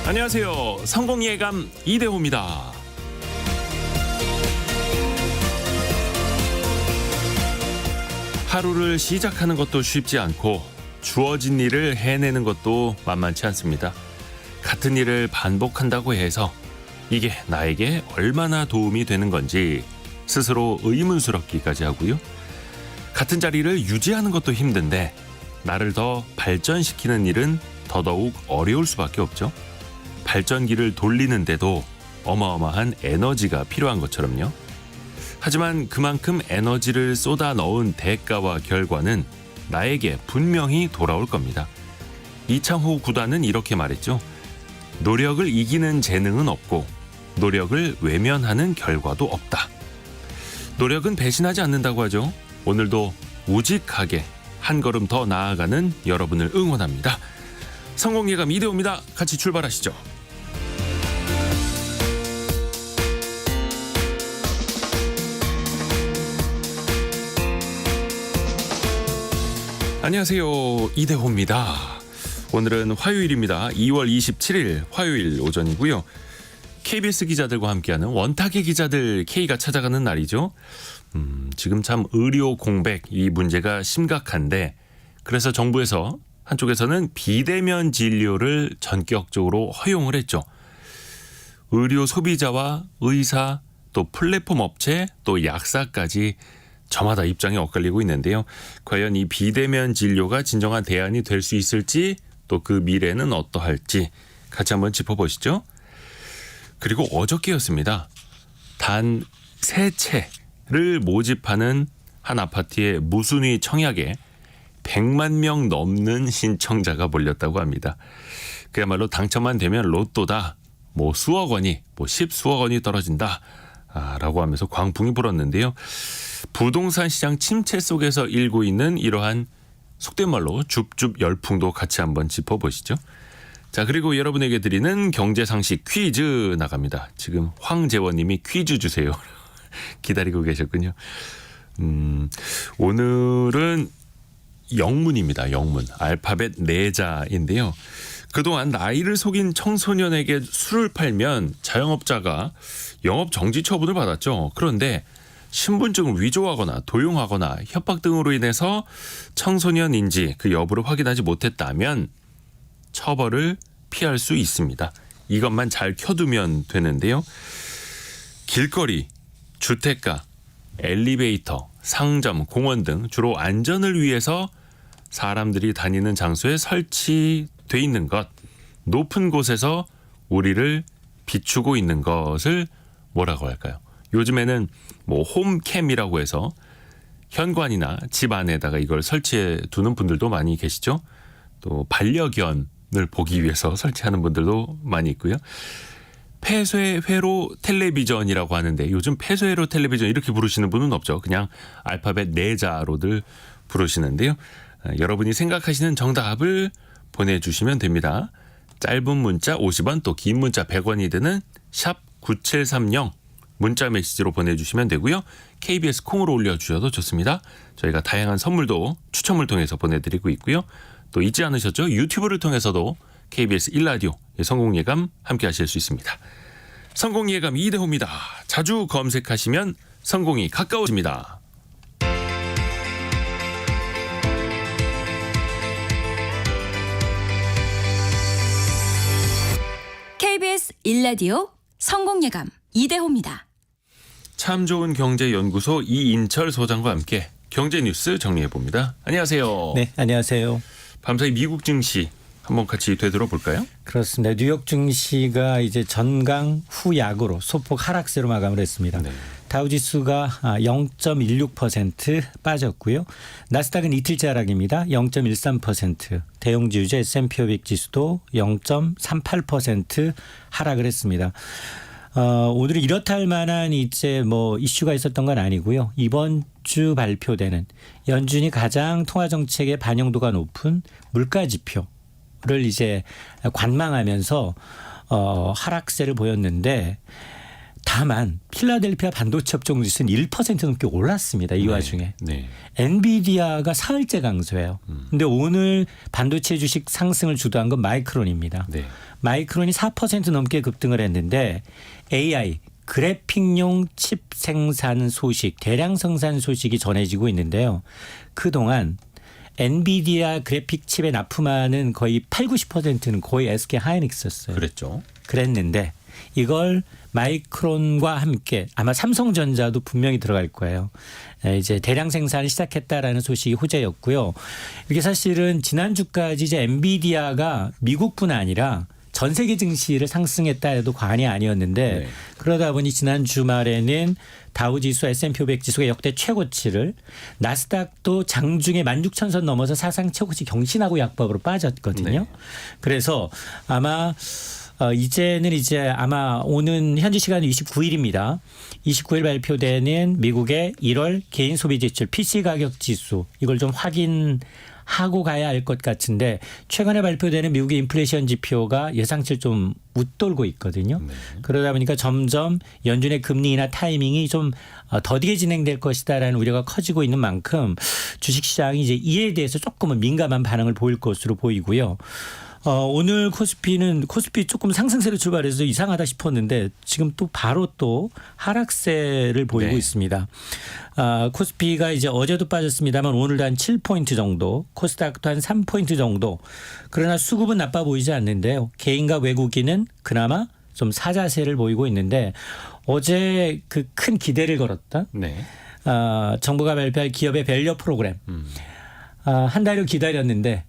안녕하세요. 성공예감 이대호입니다. 하루를 시작하는 것도 쉽지 않고 주어진 일을 해내는 것도 만만치 않습니다. 같은 일을 반복한다고 해서 이게 나에게 얼마나 도움이 되는 건지 스스로 의문스럽기까지 하고요. 같은 자리를 유지하는 것도 힘든데 나를 더 발전시키는 일은 더더욱 어려울 수밖에 없죠. 발전기를 돌리는데도 어마어마한 에너지가 필요한 것처럼요. 하지만 그만큼 에너지를 쏟아 넣은 대가와 결과는 나에게 분명히 돌아올 겁니다. 이창호 구단은 이렇게 말했죠. 노력을 이기는 재능은 없고 노력을 외면하는 결과도 없다. 노력은 배신하지 않는다고 하죠. 오늘도 우직하게 한 걸음 더 나아가는 여러분을 응원합니다. 성공예감 이대호입니다. 같이 출발하시죠. 안녕하세요. 이대호입니다. 오늘은 화요일입니다. 2월 27일 화요일 오전이고요. KBS 기자들과 함께하는 원탁의 기자들 K가 찾아가는 날이죠. 지금 참 의료 공백 이 문제가 심각한데 그래서 정부에서 한쪽에서는 비대면 진료를 전격적으로 허용을 했죠. 의료 소비자와 의사 또 플랫폼 업체 또 약사까지 저마다 입장이 엇갈리고 있는데요. 과연 이 비대면 진료가 진정한 대안이 될 수 있을지 또 그 미래는 어떠할지 같이 한번 짚어보시죠. 그리고 어저께였습니다. 단 3채를 모집하는 한 아파트의 무순위 청약에 100만 명 넘는 신청자가 몰렸다고 합니다. 그야말로 당첨만 되면 로또다. 수억 원이 10수억 원이 떨어진다. 라고 하면서 광풍이 불었는데요. 부동산 시장 침체 속에서 일고 있는 이러한 속된 말로 줍줍 열풍도 같이 한번 짚어보시죠. 자, 그리고 여러분에게 드리는 경제상식 퀴즈 나갑니다. 지금 황재원님이 퀴즈 주세요. 기다리고 계셨군요. 오늘은 영문입니다. 영문. 알파벳 4자인데요. 그동안 나이를 속인 청소년에게 술을 팔면 자영업자가 영업 정지 처분을 받았죠. 그런데 신분증을 위조하거나 도용하거나 협박 등으로 인해서 청소년인지 그 여부를 확인하지 못했다면 처벌을 피할 수 있습니다. 이것만 잘 켜두면 되는데요. 길거리, 주택가, 엘리베이터, 상점, 공원 등 주로 안전을 위해서 사람들이 다니는 장소에 설치돼 있는 것, 높은 곳에서 우리를 비추고 있는 것을 뭐라고 할까요? 요즘에는 홈캠이라고 해서 현관이나 집 안에다가 이걸 설치해 두는 분들도 많이 계시죠. 또 반려견을 보기 위해서 설치하는 분들도 많이 있고요. 폐쇄회로 텔레비전이라고 하는데 요즘 폐쇄회로 텔레비전 이렇게 부르시는 분은 없죠. 그냥 알파벳 4자로들 부르시는데요. 여러분이 생각하시는 정답을 보내주시면 됩니다. 짧은 문자 50원 또 긴 문자 100원이 드는 샵 9730 문자 메시지로 보내주시면 되고요. KBS 콩으로 올려주셔도 좋습니다. 저희가 다양한 선물도 추첨을 통해서 보내드리고 있고요. 또 잊지 않으셨죠? 유튜브를 통해서도 KBS 1라디오 성공예감 함께 하실 수 있습니다. 성공예감 이대호입니다. 자주 검색하시면 성공이 가까워집니다. KBS 1라디오 성공예감 이대호입니다. 참 좋은 경제연구소 이인철 소장과 함께 경제뉴스 정리해봅니다. 안녕하세요. 네, 안녕하세요. 밤사이 미국 증시 한번 같이 되돌아볼까요? 그렇습니다. 뉴욕 증시가 이제 전강 후약으로 소폭 하락세로 마감을 했습니다. 네. 다우지수가 0.16% 빠졌고요. 나스닥은 이틀째 하락입니다. 0.13%. 대형지수제 S&P 500 지수도 0.38% 하락을 했습니다. 오늘은 이렇다 할 만한 이제 이슈가 있었던 건 아니고요. 이번 주 발표되는 연준이 가장 통화 정책의 반영도가 높은 물가 지표를 이제 관망하면서 하락세를 보였는데 다만 필라델피아 반도체 업종 지수는 1% 넘게 올랐습니다. 이 와중에. 네. 엔비디아가 사흘째 강세예요. 근데 오늘 반도체 주식 상승을 주도한 건 마이크론입니다. 네. 마이크론이 4% 넘게 급등을 했는데 AI 그래픽용 칩 생산 소식, 대량 생산 소식이 전해지고 있는데요. 그동안 엔비디아 그래픽 칩에 납품하는 거의 80~90%는 거의 SK 하이닉스였어요. 그랬죠. 그랬는데 이걸 마이크론과 함께 아마 삼성전자도 분명히 들어갈 거예요. 이제 대량 생산을 시작했다라는 소식이 호재였고요. 이게 사실은 지난주까지 이제 엔비디아가 미국뿐 아니라 전 세계 증시를 상승했다 해도 과언이 아니었는데 네. 그러다 보니 지난 주말에는 다우지수 S&P 500 지수가 역대 최고치를 나스닥도 장중에 16,000선 넘어서 사상 최고치 경신하고 약박으로 빠졌거든요. 네. 그래서 아마 이제는 이제 아마 오는 현지 시간 29일입니다. 29일 발표되는 미국의 1월 개인 소비 지출 PC 가격 지수 이걸 좀 확인하고 가야 할 것 같은데 최근에 발표되는 미국의 인플레이션 지표가 예상치를 좀 웃돌고 있거든요. 네. 그러다 보니까 점점 연준의 금리 인하 타이밍이 좀 더디게 진행될 것이다라는 우려가 커지고 있는 만큼 주식시장이 이제 이에 대해서 조금은 민감한 반응을 보일 것으로 보이고요. 오늘 코스피 조금 상승세로 출발해서 이상하다 싶었는데 지금 또 바로 또 하락세를 보이고 네. 있습니다. 코스피가 이제 어제도 빠졌습니다만 오늘도 한 7포인트 정도, 코스닥도 한 3포인트 정도. 그러나 수급은 나빠 보이지 않는데요. 개인과 외국인은 그나마 좀 사자세를 보이고 있는데 어제 그 큰 기대를 걸었다. 네. 정부가 발표할 기업의 밸류 프로그램. 한 달을 기다렸는데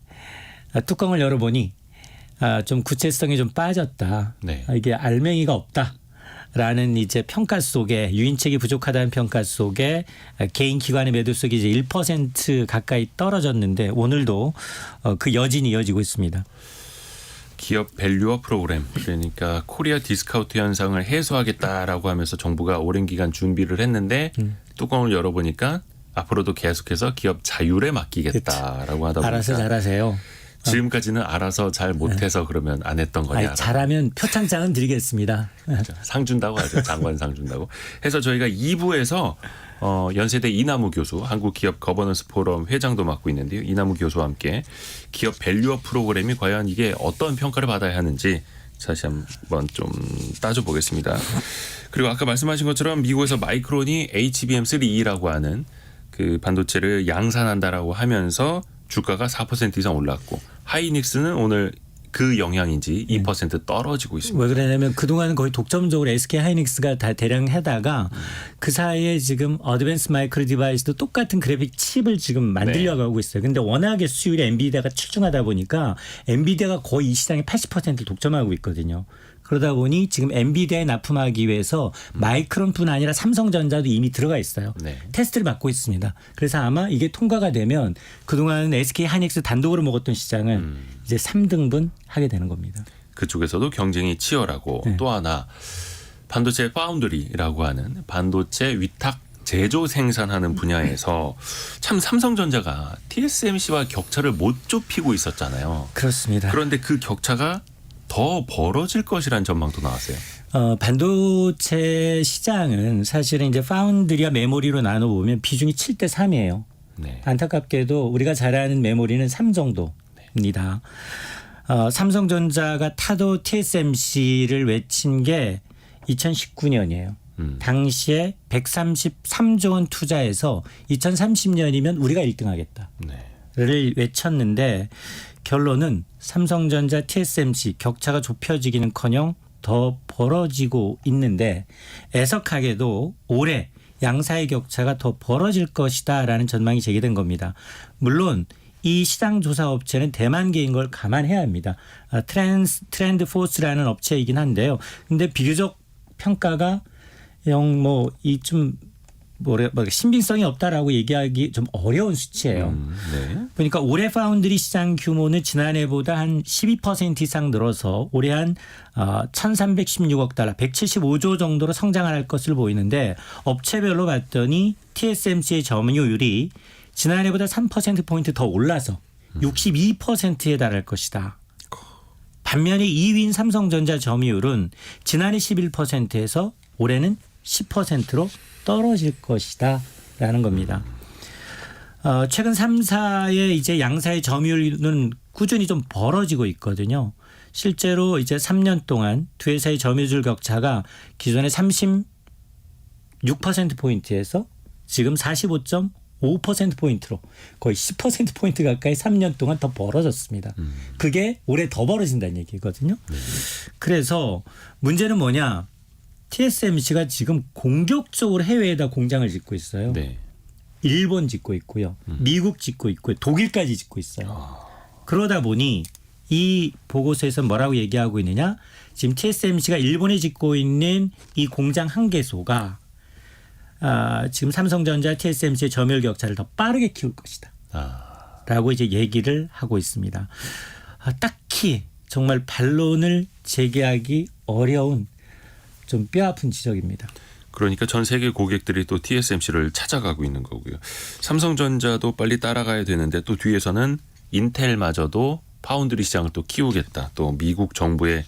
뚜껑을 열어보니 좀 구체성이 좀 빠졌다. 네. 이게 알맹이가 없다라는 이제 평가 속에 유인책이 부족하다는 평가 속에 개인 기관의 매도 속이 이제 1% 가까이 떨어졌는데 오늘도 그 여진이 이어지고 있습니다. 기업 밸류어 프로그램 그러니까 코리아 디스카운트 현상을 해소하겠다라고 하면서 정부가 오랜 기간 준비를 했는데 뚜껑을 열어보니까 앞으로도 계속해서 기업 자율에 맡기겠다라고 하다 보니까 알아서 잘하세요. 지금까지는 알아서 잘 못해서 그러면 안 했던 거냐. 아니, 잘하면 표창장은 드리겠습니다. 상 준다고 하죠. 장관상 준다고. 해서 저희가 2부에서 연세대 이남우 교수, 한국기업 거버넌스 포럼 회장도 맡고 있는데요. 이남우 교수와 함께 기업 밸류어 프로그램이 과연 이게 어떤 평가를 받아야 하는지 다시 한번 좀 따져보겠습니다. 그리고 아까 말씀하신 것처럼 미국에서 마이크론이 HBM3E라고 하는 그 반도체를 양산한다라고 하면서 주가가 4% 이상 올랐고 하이닉스는 오늘 그 영향인지 2% 떨어지고 있습니다. 왜 그러냐면 그동안은 거의 독점적으로 SK 하이닉스가 다 대량 하다가 그 사이에 지금 어드밴스 마이크로 디바이스도 똑같은 그래픽 칩을 지금 만들려고 하고 있어요. 근데 워낙에 수율이 엔비디아가 출중하다 보니까 엔비디아가 거의 이 시장의 80%를 독점하고 있거든요. 그러다 보니 지금 엔비디아에 납품하기 위해서 마이크론뿐 아니라 삼성전자도 이미 들어가 있어요. 네. 테스트를 받고 있습니다. 그래서 아마 이게 통과가 되면 그동안 SK 하이닉스 단독으로 먹었던 시장을 이제 3등분 하게 되는 겁니다. 그쪽에서도 경쟁이 치열하고 네. 또 하나 반도체 파운드리라고 하는 반도체 위탁 제조 생산하는 분야에서 참 삼성전자가 TSMC와 격차를 못 좁히고 있었잖아요. 그렇습니다. 그런데 그 격차가 더 벌어질 것이라는 전망도 나왔어요. 반도체 시장은 사실은 이제 파운드리와 메모리로 나눠보면 비중이 7대3이에요. 네. 안타깝게도 우리가 잘 아는 메모리는 3 정도입니다. 삼성전자가 타도 TSMC를 외친 게 2019년이에요. 당시에 133조 원 투자해서 2030년이면 우리가 1등하겠다. 네. 를 외쳤는데 결론은 삼성전자 TSMC 격차가 좁혀지기는커녕 더 벌어지고 있는데 애석하게도 올해 양사의 격차가 더 벌어질 것이다라는 전망이 제기된 겁니다. 물론 이 시장 조사 업체는 대만계인 걸 감안해야 합니다. 트렌드 포스라는 업체이긴 한데요. 근데 비교적 평가가 신빙성이 없다라고 얘기하기 좀 어려운 수치예요. 네. 그러니까 올해 파운드리 시장 규모는 지난해보다 한 12% 이상 늘어서 올해 한 1,316억 달러, 175조 정도로 성장할 것을 보이는데 업체별로 봤더니 TSMC의 점유율이 지난해보다 3%포인트 더 올라서 62%에 달할 것이다. 반면에 2위인 삼성전자 점유율은 지난해 11%에서 올해는 10%로 떨어질 것이다라는 겁니다. 최근 3사의 이제 양사의 점유율은 꾸준히 좀 벌어지고 있거든요. 실제로 이제 3년 동안 두 회사의 점유율 격차가 기존의 36%포인트에서 지금 45.5%포인트로 거의 10%포인트 가까이 3년 동안 더 벌어졌습니다. 그게 올해 더 벌어진다는 얘기거든요. 그래서 문제는 뭐냐. TSMC가 지금 공격적으로 해외에다 공장을 짓고 있어요. 네. 일본 짓고 있고요. 미국 짓고 있고요. 독일까지 짓고 있어요. 그러다 보니 이 보고서에서 뭐라고 얘기하고 있느냐. 지금 TSMC가 일본에 짓고 있는 이 공장 한 개소가 지금 삼성전자 TSMC의 점유율 격차를 더 빠르게 키울 것이다. 라고 이제 얘기를 하고 있습니다. 딱히 정말 반론을 제기하기 어려운 좀 뼈아픈 지적입니다. 그러니까 전 세계 고객들이 또 TSMC를 찾아가고 있는 거고요. 삼성전자도 빨리 따라가야 되는데 또 뒤에서는 인텔마저도 파운드리 시장을 또 키우겠다. 또 미국 정부의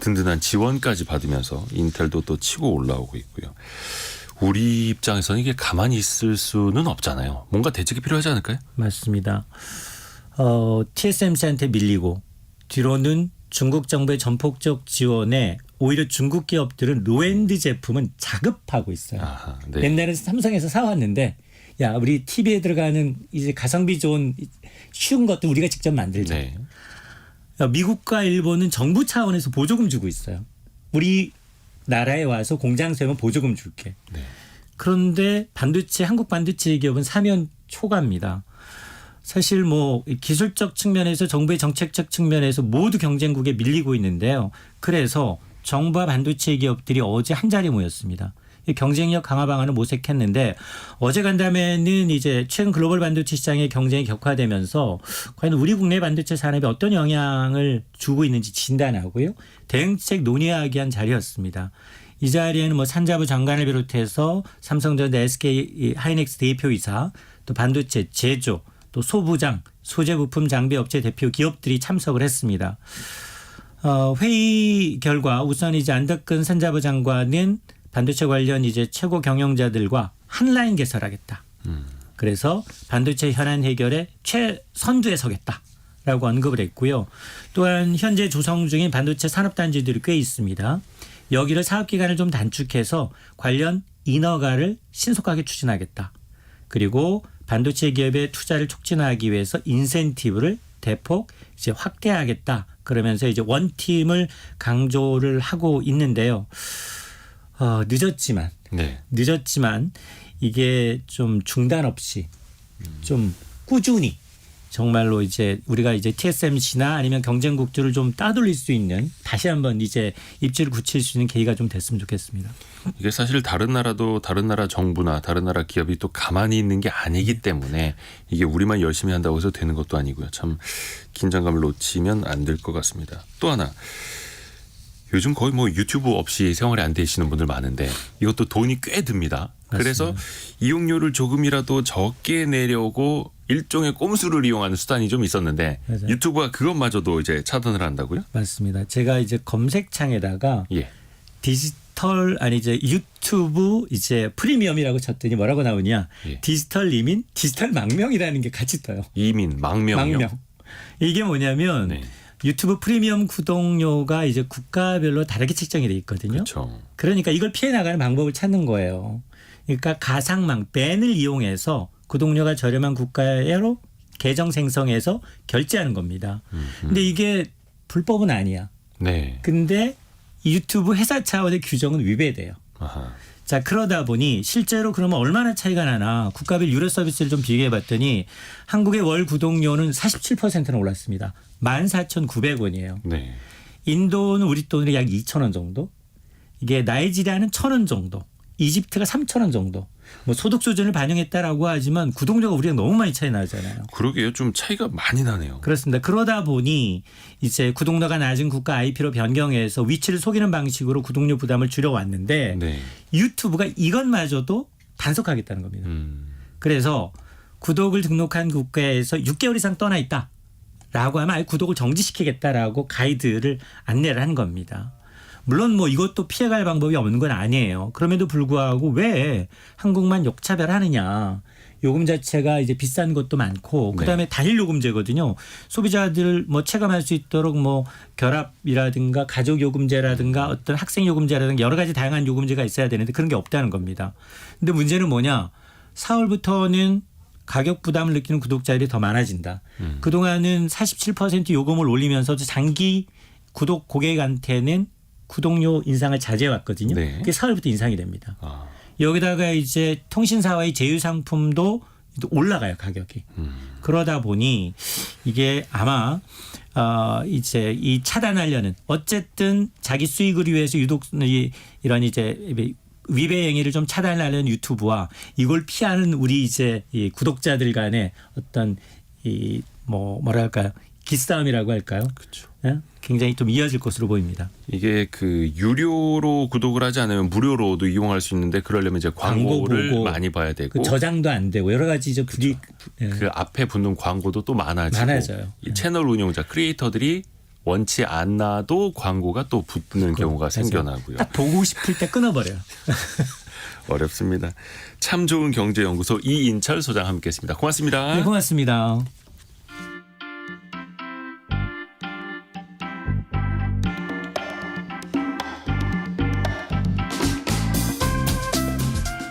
든든한 지원까지 받으면서 인텔도 또 치고 올라오고 있고요. 우리 입장에서는 이게 가만히 있을 수는 없잖아요. 뭔가 대책이 필요하지 않을까요? 맞습니다. TSMC한테 밀리고 뒤로는 중국 정부의 전폭적 지원에 오히려 중국 기업들은 로엔드 제품은 자급하고 있어요. 아하, 네. 옛날에 삼성에서 사왔는데 야 우리 TV에 들어가는 이제 가성비 좋은 쉬운 것도 우리가 직접 만들자. 네. 미국과 일본은 정부 차원에서 보조금 주고 있어요. 우리 나라에 와서 공장 세우면 보조금 줄게. 네. 그런데 한국 반도체 기업은 사면 초과입니다. 사실 뭐 기술적 측면에서 정부의 정책적 측면에서 모두 경쟁국에 밀리고 있는데요. 그래서 정부와 반도체 기업들이 어제 한 자리에 모였습니다. 경쟁력 강화 방안을 모색했는데 어제 간담회는 이제 최근 글로벌 반도체 시장의 경쟁이 격화되면서 과연 우리 국내 반도체 산업에 어떤 영향을 주고 있는지 진단하고요. 대응책 논의하기 위한 자리였습니다. 이 자리에는 뭐 산자부 장관을 비롯해서 삼성전자, SK 하이닉스 대표이사, 또 반도체 제조, 또 소부장, 소재 부품 장비 업체 대표 기업들이 참석을 했습니다. 회의 결과 우선 이제 안덕근 산자부 장관은 반도체 관련 이제 최고 경영자들과 한라인 개설하겠다. 그래서 반도체 현안 해결에 최선두에 서겠다라고 언급을 했고요. 또한 현재 조성 중인 반도체 산업단지들이 꽤 있습니다. 여기를 사업기간을 좀 단축해서 관련 인허가를 신속하게 추진하겠다. 그리고 반도체 기업의 투자를 촉진하기 위해서 인센티브를 대폭 이제 확대하겠다. 그러면서 이제 원팀을 강조를 하고 있는데요. 늦었지만 이게 좀 중단 없이 좀 꾸준히 정말로 이제 우리가 이제 TSMC나 아니면 경쟁국들을 좀 따돌릴 수 있는 다시 한번 이제 입지를 굳힐 수 있는 계기가 좀 됐으면 좋겠습니다. 이게 사실 다른 나라도 다른 나라 정부나 다른 나라 기업이 또 가만히 있는 게 아니기 때문에 이게 우리만 열심히 한다고 해서 되는 것도 아니고요. 참 긴장감을 놓치면 안 될 것 같습니다. 또 하나. 요즘 거의 뭐 유튜브 없이 생활이 안 되시는 분들 많은데 이것도 돈이 꽤 듭니다. 그래서 이용료를 조금이라도 적게 내려고 일종의 꼼수를 이용하는 수단이 좀 있었는데 맞아요. 유튜브가 그것마저도 이제 차단을 한다고요? 맞습니다. 제가 이제 검색창에다가 예. 이제 유튜브 이제 프리미엄이라고 쳤더니 뭐라고 나오냐? 예. 디지털 이민, 디지털 망명이라는 게 같이 떠요. 이민, 망명이요? 이게 뭐냐면 네. 유튜브 프리미엄 구독료가 이제 국가별로 다르게 책정이 돼 있거든요. 그렇죠. 그러니까 이걸 피해 나가는 방법을 찾는 거예요. 그러니까 가상망, 밴을 이용해서 구독료가 저렴한 국가로 계정 생성해서 결제하는 겁니다. 근데 이게 불법은 아니야. 네. 근데 유튜브 회사 차원의 규정은 위배돼요. 아하. 자, 그러다 보니 실제로 그러면 얼마나 차이가 나나 국가별 유료 서비스를 좀 비교해 봤더니 한국의 월 구독료는 47%나 올랐습니다. 14,900원이에요. 네. 인도는 우리 돈으로 약 2,000원 정도. 이게 나이지리아는 1,000원 정도. 이집트가 3,000원 정도. 뭐 소득 수준을 반영했다라고 하지만 구독료가 우리가 너무 많이 차이 나잖아요. 그러게요. 좀 차이가 많이 나네요. 그렇습니다. 그러다 보니 이제 구독료가 낮은 국가 IP로 변경해서 위치를 속이는 방식으로 구독료 부담을 줄여왔는데 네. 유튜브가 이것마저도 단속하겠다는 겁니다. 그래서 구독을 등록한 국가에서 6개월 이상 떠나 있다라고 하면 아예 구독을 정지시키겠다라고 가이드를 안내를 한 겁니다. 물론 뭐 이것도 피해갈 방법이 없는 건 아니에요. 그럼에도 불구하고 왜 한국만 역차별하느냐. 요금 자체가 이제 비싼 것도 많고 그다음에 단일 요금제거든요. 소비자들 뭐 체감할 수 있도록 뭐 결합이라든가 가족 요금제라든가 어떤 학생 요금제라든가 여러 가지 다양한 요금제가 있어야 되는데 그런 게 없다는 겁니다. 근데 문제는 뭐냐? 4월부터는 가격 부담을 느끼는 구독자들이 더 많아진다. 그동안은 47% 요금을 올리면서도 장기 구독 고객한테는 구독료 인상을 자제해 왔거든요. 네. 그게 4월부터 인상이 됩니다. 아. 여기다가 이제 통신사와의 제휴 상품도 올라가요, 가격이. 그러다 보니 이게 아마 이제 이 차단하려는 어쨌든 자기 수익을 위해서 유독 이런 이제 위배 행위를 좀 차단하려는 유튜브와 이걸 피하는 우리 이제 이 구독자들 간의 어떤 이 뭐랄까요? 기싸움이라고 할까요? 그렇죠. 예? 굉장히 좀 이어질 것으로 보입니다. 이게 그 유료로 구독을 하지 않으면 무료로도 이용할 수 있는데 그러려면 이제 광고를 광고 보고 많이 봐야 되고 그 저장도 안 되고 여러 가지 이제 그 앞에 붙는 광고도 또 많아져요. 이 채널 운영자 크리에이터들이 원치 않아도 광고가 또 붙는 경우가 생겨나고요. 딱 보고 싶을 때 끊어버려요. 어렵습니다. 참 좋은 경제연구소 이인철 소장 함께했습니다. 고맙습니다. 네, 고맙습니다.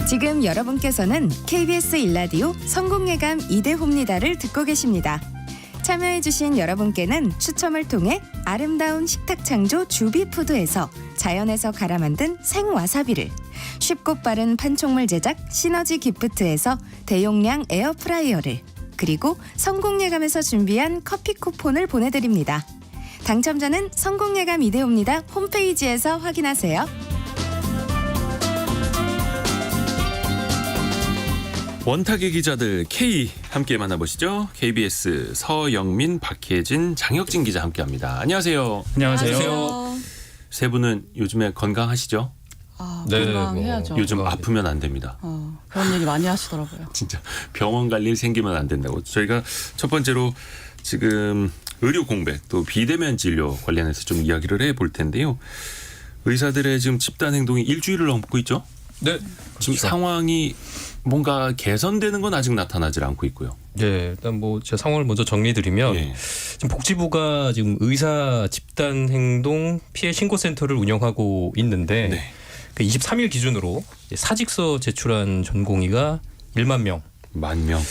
지금 여러분께서는 KBS 일라디오 성공예감 이대호입니다를 듣고 계십니다. 참여해주신 여러분께는 추첨을 통해 아름다운 식탁창조 주비푸드에서 자연에서 갈아 만든 생와사비를, 쉽고 빠른 판촉물 제작 시너지 기프트에서 대용량 에어프라이어를, 그리고 성공예감에서 준비한 커피 쿠폰을 보내드립니다. 당첨자는 성공예감 이대호입니다 홈페이지에서 확인하세요. 원탁의 기자들 K 함께 만나보시죠. KBS 서영민, 박혜진, 장혁진 기자 함께합니다. 안녕하세요. 안녕하세요. 세 분은 요즘에 건강하시죠? 네, 건강해야죠. 요즘 건강합니다. 아프면 안 됩니다. 그런 얘기 많이 하시더라고요. 진짜 병원 갈 일 생기면 안 된다고. 저희가 첫 번째로 지금 의료 공백 또 비대면 진료 관련해서 좀 이야기를 해볼 텐데요. 의사들의 지금 집단 행동이 일주일을 넘고 있죠? 네. 지금 그렇죠. 상황이 뭔가 개선되는 건 아직 나타나질 않고 있고요. 네, 일단 뭐 제가 상황을 먼저 정리드리면 예. 지금 복지부가 지금 의사 집단 행동 피해 신고 센터를 운영하고 있는데 네. 그 23일 기준으로 이제 사직서 제출한 전공의가 1만 명. 10,000명.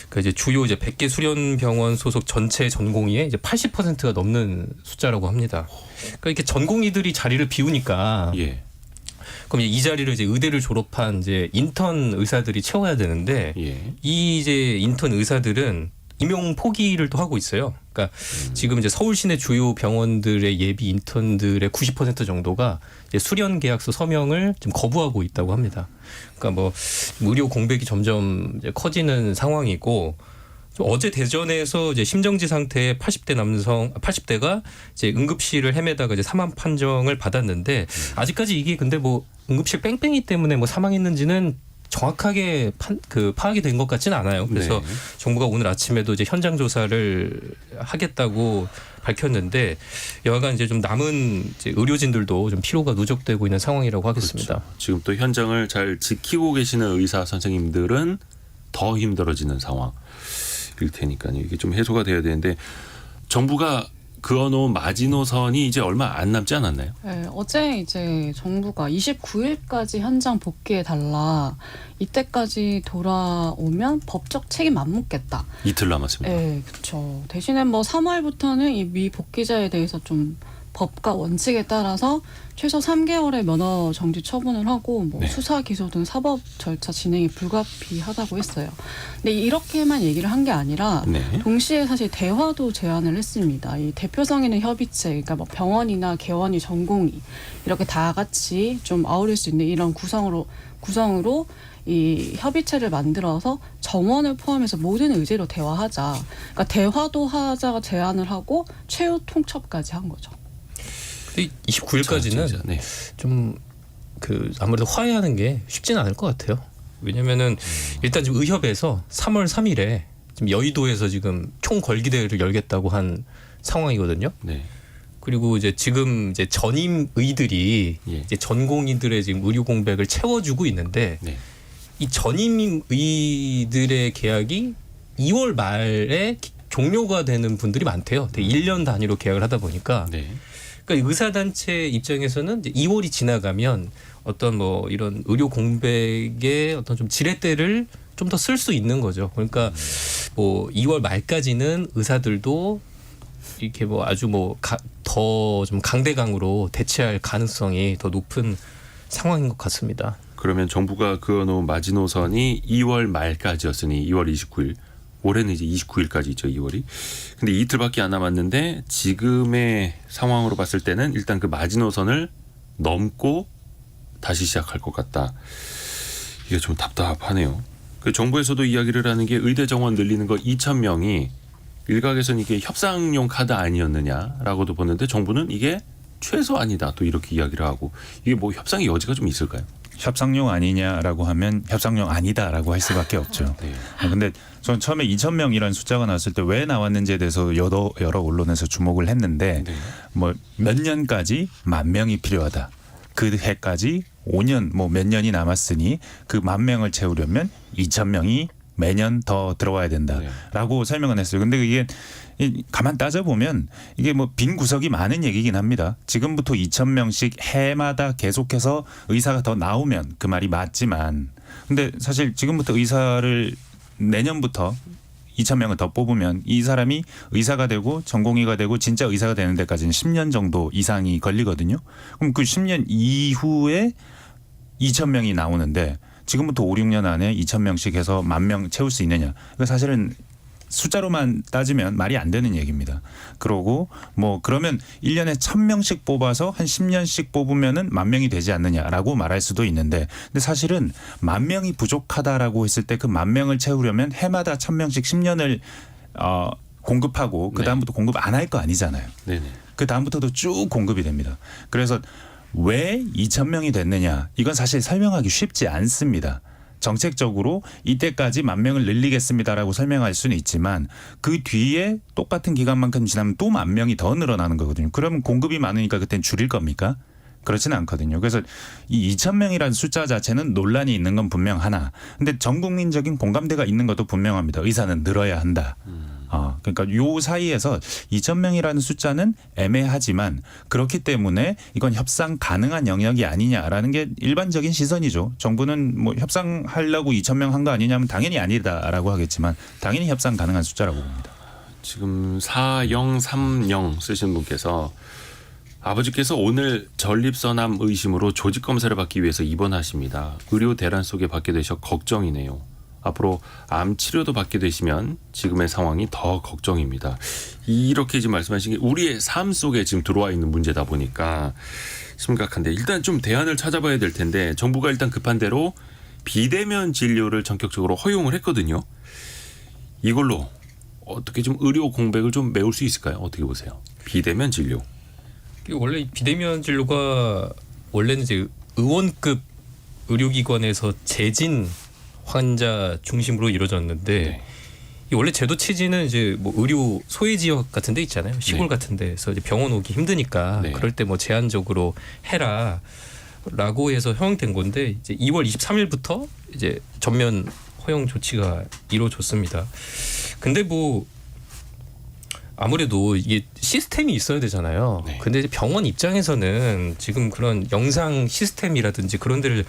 그 이제 주요 이제 100개 수련 병원 소속 전체 전공의의 이제 80%가 넘는 숫자라고 합니다. 그러니까 이렇게 전공의들이 자리를 비우니까 예. 그럼 이제 이 자리를 이제 의대를 졸업한 이제 인턴 의사들이 채워야 되는데 예. 이 이제 인턴 의사들은 임용 포기를 또 하고 있어요. 그러니까 지금 이제 서울 시내 주요 병원들의 예비 인턴들의 90% 정도가 이제 수련 계약서 서명을 지금 거부하고 있다고 합니다. 그러니까 뭐 의료 공백이 점점 이제 커지는 상황이고 어제 대전에서 이제 심정지 상태의 80대가 이제 응급실을 헤매다가 이제 사망 판정을 받았는데 아직까지 이게 근데 뭐 응급실 뺑뺑이 때문에 뭐 사망했는지는 정확하게 파악이 된 것 같지는 않아요. 그래서 네. 정부가 오늘 아침에도 이제 현장 조사를 하겠다고 밝혔는데 여하간 이제 좀 남은 이제 의료진들도 좀 피로가 누적되고 있는 상황이라고 하겠습니다. 그렇죠. 지금 또 현장을 잘 지키고 계시는 의사 선생님들은 더 힘들어지는 상황일 테니까요. 이게 좀 해소가 돼야 되는데 정부가 그어놓은 마지노선이 이제 얼마 안 남지 않았나요? 네, 어제 이제 정부가 29일까지 현장 복귀해 달라. 이때까지 돌아오면 법적 책임 안 묻겠다. 이틀 남았습니다. 네, 그렇죠. 대신에 뭐 3월부터는 이 미복귀자에 대해서 좀 법과 원칙에 따라서 최소 3개월의 면허 정지 처분을 하고 뭐 네. 수사 기소 등 사법 절차 진행이 불가피하다고 했어요. 근데 이렇게만 얘기를 한 게 아니라 네. 동시에 사실 대화도 제안을 했습니다. 이 대표성 있는 협의체, 그러니까 뭐 병원이나 개원이, 전공의 이렇게 다 같이 좀 아우를 수 있는 이런 구성으로 이 협의체를 만들어서 정원을 포함해서 모든 의제로 대화하자. 그러니까 대화도 하자가 제안을 하고 최후 통첩까지 한 거죠. 근데 29일까지는 네. 좀 아무래도 화해하는 게 쉽지는 않을 것 같아요. 왜냐면은 일단 지금 의협에서 3월 3일에 지금 여의도에서 지금 총 걸기 대회를 열겠다고 한 상황이거든요. 네. 그리고 이제 지금 이제 전임 의들이 예. 이제 전공의들의 지금 의료 공백을 채워주고 있는데 네. 이 전임 의들의 계약이 2월 말에 종료가 되는 분들이 많대요. 1년 단위로 계약을 하다 보니까 네. 그러니까 의사단체 입장에서는 이제 2월이 지나가면 어떤 뭐 이런 의료 공백의 어떤 좀 지렛대를 좀 더 쓸 수 있는 거죠. 그러니까 뭐 2월 말까지는 의사들도 이렇게 뭐 아주 뭐 더 좀 강대강으로 대체할 가능성이 더 높은 상황인 것 같습니다. 그러면 정부가 그어놓은 마지노선이 2월 말까지였으니 2월 29일. 올해는 이제 29일까지 있죠, 2월이. 근데 이틀밖에 안 남았는데 지금의 상황으로 봤을 때는 일단 그 마지노선을 넘고 다시 시작할 것 같다. 이게 좀 답답하네요. 그 정부에서도 이야기를 하는 게 의대 정원 늘리는 거 2,000명이 일각에서는 이게 협상용 카드 아니었느냐라고도 보는데 정부는 이게 최소한이다 또 이렇게 이야기를 하고 이게 뭐 협상의 여지가 좀 있을까요? 협상용 아니냐라고 하면 협상용 아니다라고 할 수밖에 없죠. 네. 근데 전 처음에 2,000명이라는 숫자가 나왔을 때 왜 나왔는지에 대해서 여러 언론에서 주목을 했는데 네. 뭐 몇 년까지 10,000명이 필요하다. 그 해까지 5년 뭐 몇 년이 남았으니 그 10,000명을 채우려면 2,000명이 매년 더 들어와야 된다라고 설명을 했어요. 근데 이게 가만 따져보면 이게 뭐 빈 구석이 많은 얘기긴 합니다. 지금부터 2,000명씩 해마다 계속해서 의사가 더 나오면 그 말이 맞지만 근데 사실 지금부터 의사를 내년부터 2,000명을 더 뽑으면 이 사람이 의사가 되고 전공의가 되고 진짜 의사가 되는 데까지는 10년 정도 이상이 걸리거든요. 그럼 그 10년 이후에 2,000명이 나오는데 지금부터 5, 6년 안에 2,000명씩 해서 10,000명 채울 수 있느냐. 그러니까 사실은 숫자로만 따지면 말이 안 되는 얘기입니다. 그러고 뭐 그러면 1년에 1,000명씩 뽑아서 한 10년씩 뽑으면은 10,000명이 되지 않느냐라고 말할 수도 있는데 근데 사실은 10,000명이 부족하다라고 했을 때 그 10,000명을 채우려면 해마다 1,000명씩 10년을 공급하고 그다음부터 공급 안 할 거 아니잖아요. 네네. 그다음부터도 쭉 공급이 됩니다. 그래서 왜 2,000명이 됐느냐 이건 사실 설명하기 쉽지 않습니다. 정책적으로 이때까지 10,000명을 늘리겠습니다라고 설명할 수는 있지만 그 뒤에 똑같은 기간만큼 지나면 또 10,000명이 더 늘어나는 거거든요. 그러면 공급이 많으니까 그땐 줄일 겁니까? 그렇지는 않거든요. 그래서 이 2,000명이라는 숫자 자체는 논란이 있는 건 분명하나 근데 전 국민적인 공감대가 있는 것도 분명합니다. 의사는 늘어야 한다. 그러니까 요 사이에서 2,000명이라는 숫자는 애매하지만 그렇기 때문에 이건 협상 가능한 영역이 아니냐라는 게 일반적인 시선이죠. 정부는 뭐 협상하려고 2,000명 한 거 아니냐면 당연히 아니다라고 하겠지만 당연히 협상 가능한 숫자라고 봅니다. 지금 4030 쓰신 분께서 아버지께서 오늘 전립선암 의심으로 조직검사를 받기 위해서 입원하십니다. 의료 대란 속에 받게 되셔 걱정이네요. 앞으로 암 치료도 받게 되시면 지금의 상황이 더 걱정입니다. 이렇게 지금 말씀하신 게 우리의 삶 속에 지금 들어와 있는 문제다 보니까 심각한데 일단 좀 대안을 찾아봐야 될 텐데 정부가 일단 급한 대로 비대면 진료를 전격적으로 허용을 했거든요. 이걸로 어떻게 좀 의료 공백을 좀 메울 수 있을까요? 어떻게 보세요? 비대면 진료. 원래 이 비대면 진료가 원래는 이제 의원급 의료기관에서 재진 환자 중심으로 이루어졌는데 네. 이 원래 제도 취지는 이제 뭐 의료 소외 지역 같은 데 있잖아요. 시골 네. 같은 데서 이제 병원 오기 힘드니까 네. 그럴 때 뭐 제한적으로 해라라고 해서 허용된 건데 이제 2월 23일부터 이제 전면 허용 조치가 이루어졌습니다. 근데 뭐 아무래도 이게 시스템이 있어야 되잖아요. 네. 근데 이제 병원 입장에서는 지금 그런 영상 시스템이라든지 그런 데를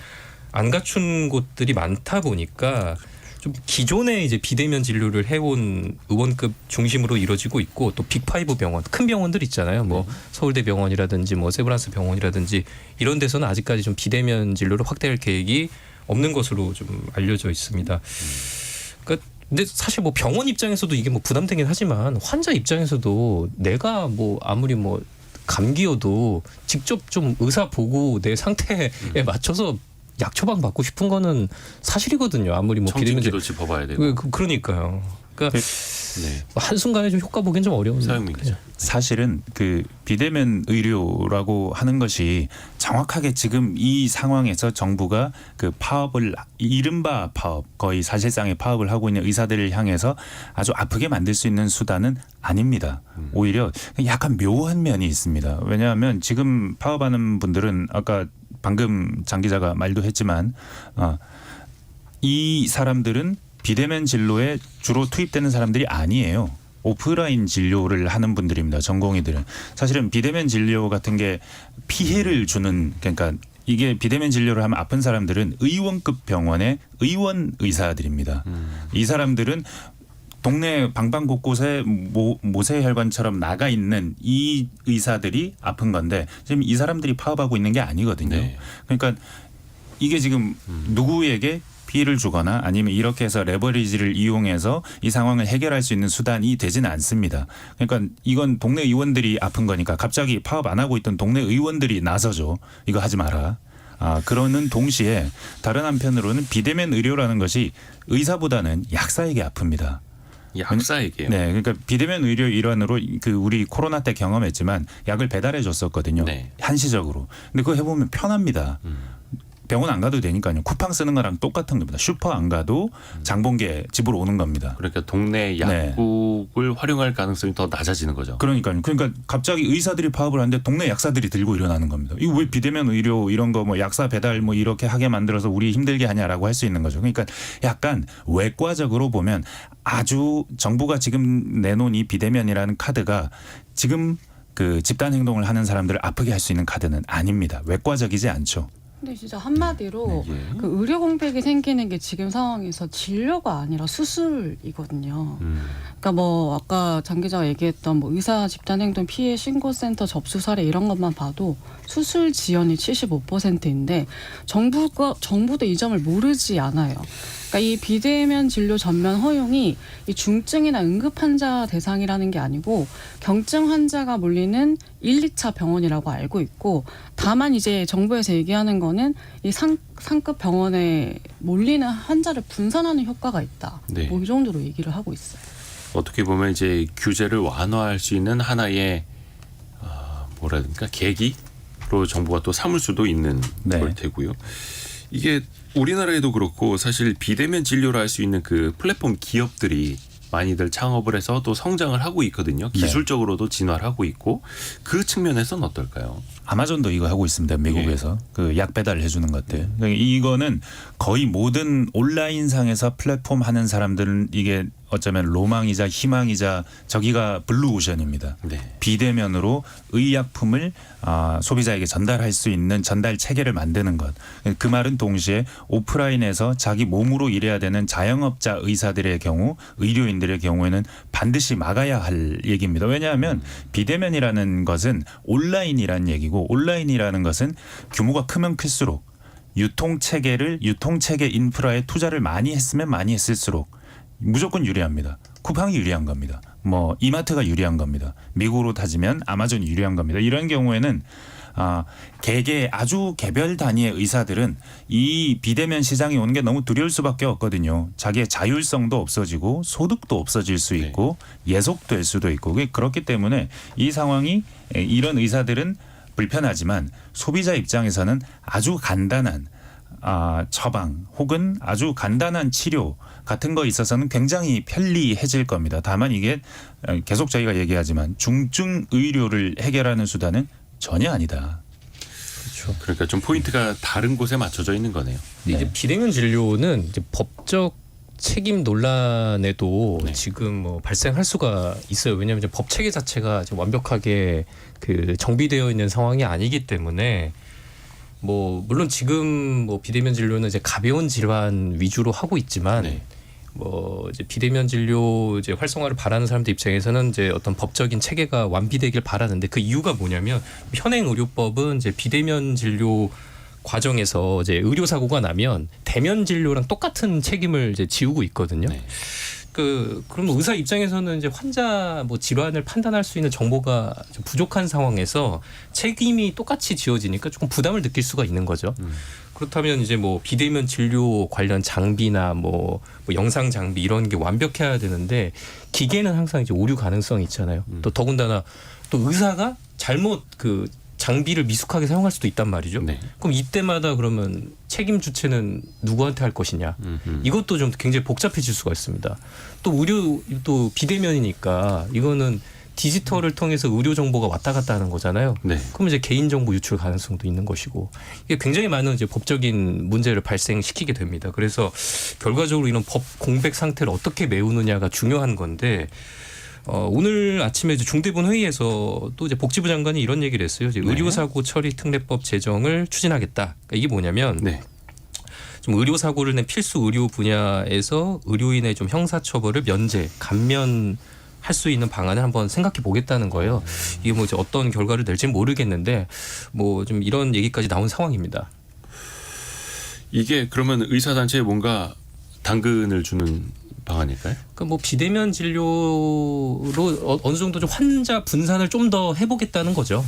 안 갖춘 곳들이 많다 보니까 좀 기존에 이제 비대면 진료를 해온 의원급 중심으로 이루어지고 있고 또 빅5 병원, 큰 병원들 있잖아요. 뭐 서울대 병원이라든지 뭐 세브란스 병원이라든지 이런 데서는 아직까지 좀 비대면 진료를 확대할 계획이 없는 것으로 좀 알려져 있습니다. 그러니까 근데 사실 뭐 병원 입장에서도 이게 뭐 부담되긴 하지만 환자 입장에서도 내가 뭐 아무리 뭐 감기여도 직접 좀 의사 보고 내 상태에 맞춰서 약 처방 받고 싶은 거는 사실이거든요. 아무리 뭐 비대면 청진기로 짚어봐야 되고. 그러니까요. 그러니까 네. 한순간에 좀 효과 보기엔 좀 어려운 서영민 기자. 사실은 그 비대면 의료라고 하는 것이 정확하게 지금 이 상황에서 정부가 그 파업을 이른바 파업 거의 사실상의 파업을 하고 있는 의사들을 향해서 아주 아프게 만들 수 있는 수단은 아닙니다. 오히려 약간 묘한 면이 있습니다. 왜냐하면 지금 파업하는 분들은 아까 방금 장 기자가 말도 했지만 이 사람들은 비대면 진료에 주로 투입되는 사람들이 아니에요. 오프라인 진료를 하는 분들입니다. 전공의들은. 사실은 비대면 진료 같은 게 피해를 주는 그러니까 이게 비대면 진료를 하면 아픈 사람들은 의원급 병원의 의원 의사들입니다. 이 사람들은 동네 방방 곳곳에 모세혈관처럼 나가 있는 이 의사들이 아픈 건데 지금 이 사람들이 파업하고 있는 게 아니거든요. 네. 그러니까 이게 지금 누구에게 피해를 주거나 아니면 이렇게 해서 레버리지를 이용해서 이 상황을 해결할 수 있는 수단이 되지는 않습니다. 그러니까 이건 동네 의원들이 아픈 거니까 갑자기 파업 안 하고 있던 동네 의원들이 나서죠. 이거 하지 마라. 그러는 동시에 다른 한편으로는 비대면 의료라는 것이 의사보다는 약사에게 아픕니다. 약사에게요. 네, 그러니까 비대면 의료 일환으로 그 우리 코로나 때 경험했지만 약을 배달해 줬었거든요. 네. 한시적으로. 근데 그거 해보면 편합니다. 병원 안 가도 되니까요. 쿠팡 쓰는 거랑 똑같은 겁니다. 슈퍼 안 가도 장본게 집으로 오는 겁니다. 그러니까 동네 약국을 활용할 가능성이 더 낮아지는 거죠. 그러니까 갑자기 의사들이 파업을 하는데 동네 약사들이 들고 일어나는 겁니다. 이거 왜 비대면 의료 이런 거 뭐 약사 배달 뭐 이렇게 하게 만들어서 우리 힘들게 하냐라고 할 수 있는 거죠. 그러니까 약간 외과적으로 보면 아주 정부가 지금 내놓은 이 비대면이라는 카드가 지금 그 집단 행동을 하는 사람들을 아프게 할 수 있는 카드는 아닙니다. 외과적이지 않죠. 근데 진짜 한마디로 네, 예. 그 의료 공백이 생기는 게 지금 상황에서 진료가 아니라 수술이거든요. 그러니까 뭐 아까 장 기자가 얘기했던 뭐 의사 집단행동 피해 신고센터 접수 사례 이런 것만 봐도 수술 지연이 75%인데 정부도 이 점을 모르지 않아요. 그러니까 이 비대면 진료 전면 허용이 이 중증이나 응급 환자 대상이라는 게 아니고 경증 환자가 몰리는 1, 2차 병원이라고 알고 있고 다만 이제 정부에서 얘기하는 거는 이 상급 병원에 몰리는 환자를 분산하는 효과가 있다. 네. 뭐 이 정도로 얘기를 하고 있어요. 어떻게 보면 이제 규제를 완화할 수 있는 하나의 뭐랄까 계기로 정부가 또 삼을 수도 있는 네. 걸 테고요. 이게 우리나라에도 그렇고 사실 비대면 진료를 할 수 있는 그 플랫폼 기업들이 많이들 창업을 해서 또 성장을 하고 있거든요. 기술적으로도 진화를 하고 있고 그 측면에서는 어떨까요? 아마존도 이거 하고 있습니다. 미국에서 그 약 배달을 해주는 것들. 그러니까 이거는 거의 모든 온라인상에서 플랫폼 하는 사람들은 이게 어쩌면 로망이자 희망이자 저기가 블루오션입니다. 네. 비대면으로 의약품을 소비자에게 전달할 수 있는 전달 체계를 만드는 것. 그 말은 동시에 오프라인에서 자기 몸으로 일해야 되는 자영업자 의사들의 경우 의료인들의 경우에는 반드시 막아야 할 얘기입니다. 왜냐하면 비대면이라는 것은 온라인이라는 얘기고 온라인이라는 것은 규모가 크면 클수록 유통체계 인프라에 투자를 많이 했으면 많이 했을수록 무조건 유리합니다. 쿠팡이 유리한 겁니다. 뭐 이마트가 유리한 겁니다. 미국으로 따지면 아마존이 유리한 겁니다. 이런 경우에는 아주 개별 단위의 의사들은 이 비대면 시장이 오는 게 너무 두려울 수밖에 없거든요. 자기의 자율성도 없어지고 소득도 없어질 수 있고 예속될 수도 있고 그렇기 때문에 이 상황이 이런 의사들은 불편하지만 소비자 입장에서는 아주 간단한 처방 혹은 아주 간단한 치료 같은 거 있어서는 굉장히 편리해질 겁니다. 다만 이게 계속 저희가 얘기하지만 중증 의료를 해결하는 수단은 전혀 아니다. 그렇죠. 그러니까 좀 포인트가 다른 곳에 맞춰져 있는 거네요. 근데 이제 비대면 진료는 이제 법적 책임 논란에도 네. 지금 뭐 발생할 수가 있어요. 왜냐하면 이제 법 체계 자체가 이제 완벽하게 그 정비되어 있는 상황이 아니기 때문에 뭐 물론 지금 뭐 비대면 진료는 이제 가벼운 질환 위주로 하고 있지만 네. 뭐 이제 비대면 진료 이제 활성화를 바라는 사람들 입장에서는 이제 어떤 법적인 체계가 완비되길 바라는데 그 이유가 뭐냐면 현행 의료법은 이제 비대면 진료 과정에서 이제 의료 사고가 나면 대면 진료랑 똑같은 책임을 이제 지우고 있거든요. 네. 그럼 의사 입장에서는 이제 환자 뭐 질환을 판단할 수 있는 정보가 좀 부족한 상황에서 책임이 똑같이 지어지니까 조금 부담을 느낄 수가 있는 거죠. 그렇다면 이제 뭐 비대면 진료 관련 장비나 뭐 영상 장비 이런 게 완벽해야 되는데 기계는 항상 이제 오류 가능성이 있잖아요. 또 더군다나 또 의사가 잘못 그 장비를 미숙하게 사용할 수도 있단 말이죠. 네. 그럼 이때마다 그러면 책임 주체는 누구한테 할 것이냐? 이것도 좀 굉장히 복잡해질 수가 있습니다. 또 의료 또 비대면이니까 이거는 디지털을 통해서 의료 정보가 왔다 갔다 하는 거잖아요. 네. 그럼 이제 개인 정보 유출 가능성도 있는 것이고 이게 굉장히 많은 이제 법적인 문제를 발생시키게 됩니다. 그래서 결과적으로 이런 법 공백 상태를 어떻게 메우느냐가 중요한 건데 오늘 아침에 이제 중대본 회의에서 또 이제 복지부 장관이 이런 얘기를 했어요. 이제 네. 의료사고 처리 특례법 제정을 추진하겠다. 그러니까 이게 뭐냐면 네. 좀 의료사고를 낸 필수 의료 분야에서 의료인의 좀 형사처벌을 면제, 감면할 수 있는 방안을 한번 생각해 보겠다는 거예요. 이게 뭐 이제 어떤 결과를 낼지는 모르겠는데 뭐 좀 이런 얘기까지 나온 상황입니다. 이게 그러면 의사단체에 뭔가 당근을 주는 방안일까요? 그러니까 뭐 비대면 진료로 어느 정도 좀 환자 분산을 좀 더 해보겠다는 거죠.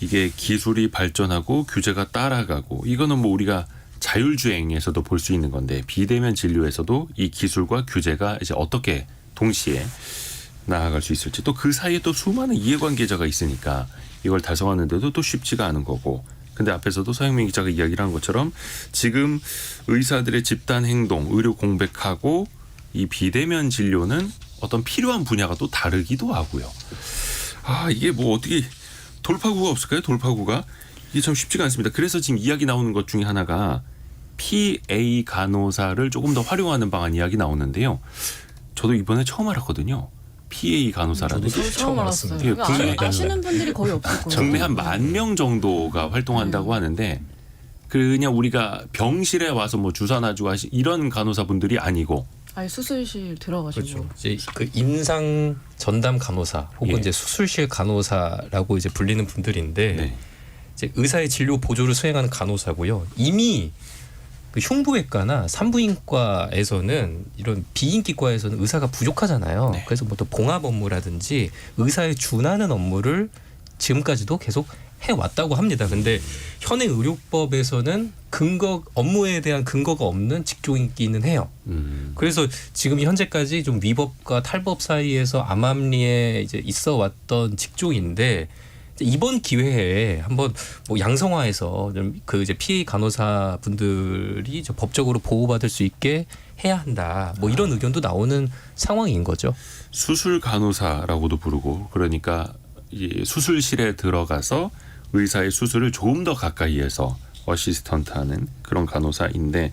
이게 기술이 발전하고 규제가 따라가고 이거는 뭐 우리가 자율주행에서도 볼 수 있는 건데 비대면 진료에서도 이 기술과 규제가 이제 어떻게 동시에 나아갈 수 있을지 또 그 사이에 또 수많은 이해관계자가 있으니까 이걸 달성하는데도 또 쉽지가 않은 거고 근데 앞에서도 서영민 기자가 이야기를 한 것처럼 지금 의사들의 집단 행동, 의료 공백하고 이 비대면 진료는 어떤 필요한 분야가 또 다르기도 하고요. 아 이게 뭐 어떻게 돌파구가 없을까요? 돌파구가 이게 참 쉽지가 않습니다. 그래서 지금 이야기 나오는 것 중에 하나가 PA 간호사를 조금 더 활용하는 방안 이야기 나오는데요. 저도 이번에 처음 알았거든요. PA 간호사라는 게. 저도 처음 알았어요. 예, 국내 아시는 분들이 거의 없을 거예요. 국내 한 10,000명 정도가 활동한다고 하는데 그냥 우리가 병실에 와서 뭐 주사 놔주고 이런 간호사분들이 아니고 아예 수술실 들어가시고. 그렇죠. 이제 그 임상 전담 간호사 혹은 예. 이제 수술실 간호사라고 이제 불리는 분들인데 네. 이제 의사의 진료 보조를 수행하는 간호사고요. 이미 그 흉부외과나 산부인과에서는 이런 비인기과에서는 의사가 부족하잖아요. 네. 그래서 뭐 또 봉합 업무라든지 의사에 준하는 업무를 지금까지도 계속 해왔다고 합니다. 근데 현행 의료법에서는 업무에 대한 근거가 없는 직종이기는 해요. 그래서 지금 현재까지 좀 위법과 탈법 사이에서 암암리에 이제 있어 왔던 직종인데 이번 기회에 한번 뭐 양성화해서 좀 그 이제 PA 간호사 분들이 법적으로 보호받을 수 있게 해야 한다. 뭐 이런 의견도 나오는 상황인 거죠. 수술 간호사라고도 부르고 그러니까 이 수술실에 들어가서 의사의 수술을 조금 더 가까이에서 어시스턴트하는 그런 간호사인데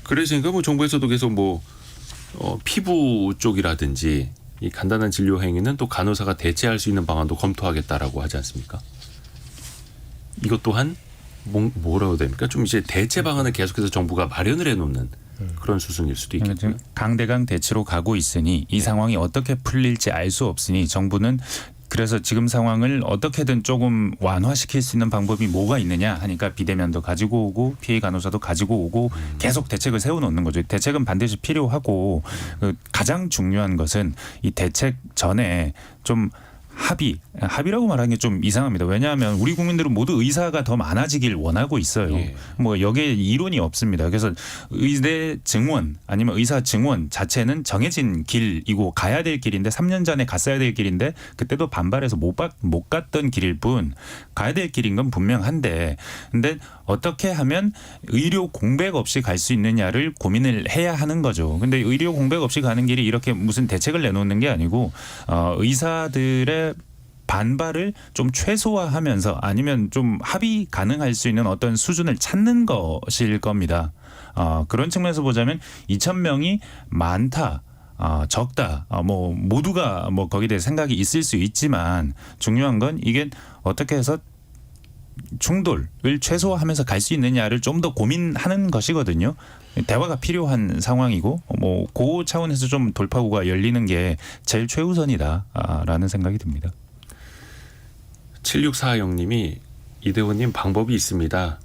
그래서인가 뭐 정부에서도 계속 뭐 피부 쪽이라든지 이 간단한 진료 행위는 또 간호사가 대체할 수 있는 방안도 검토하겠다라고 하지 않습니까? 이것 또한 뭐라고 됩니까? 좀 이제 대체 방안을 계속해서 정부가 마련을 해놓는 그런 수순일 수도 있겠고요. 강대강 대치로 가고 있으니 이 상황이 어떻게 풀릴지 알 수 없으니 정부는 그래서 지금 상황을 어떻게든 조금 완화시킬 수 있는 방법이 뭐가 있느냐 하니까 비대면도 가지고 오고 PA 간호사도 가지고 오고 계속 대책을 세워놓는 거죠. 대책은 반드시 필요하고 가장 중요한 것은 이 대책 전에 좀 합의라고 말하는 게 좀 이상합니다. 왜냐하면 우리 국민들은 모두 의사가 더 많아지길 원하고 있어요. 예. 뭐 여기에 이론이 없습니다. 그래서 의대 증원 아니면 의사 증원 자체는 정해진 길이고 가야 될 길인데 3년 전에 갔어야 될 길인데 그때도 반발해서 못 갔던 길일 뿐 가야 될 길인 건 분명한데 근데 어떻게 하면 의료 공백 없이 갈 수 있느냐를 고민을 해야 하는 거죠. 근데 의료 공백 없이 가는 길이 이렇게 무슨 대책을 내놓는 게 아니고 의사들의 반발을 좀 최소화하면서 아니면 좀 합의 가능할 수 있는 어떤 수준을 찾는 것일 겁니다. 그런 측면에서 보자면 2,000명이 많다. 적다. 뭐 모두가 뭐 거기에 대해 생각이 있을 수 있지만 중요한 건 이게 어떻게 해서 충돌을 최소화하면서 갈 수 있느냐를 좀 더 고민하는 것이거든요. 대화가 필요한 상황이고 뭐 그 차원에서 좀 돌파구가 열리는 게 제일 최우선이다라는 생각이 듭니다. 7640님이 이대호님 방법이 있습니다.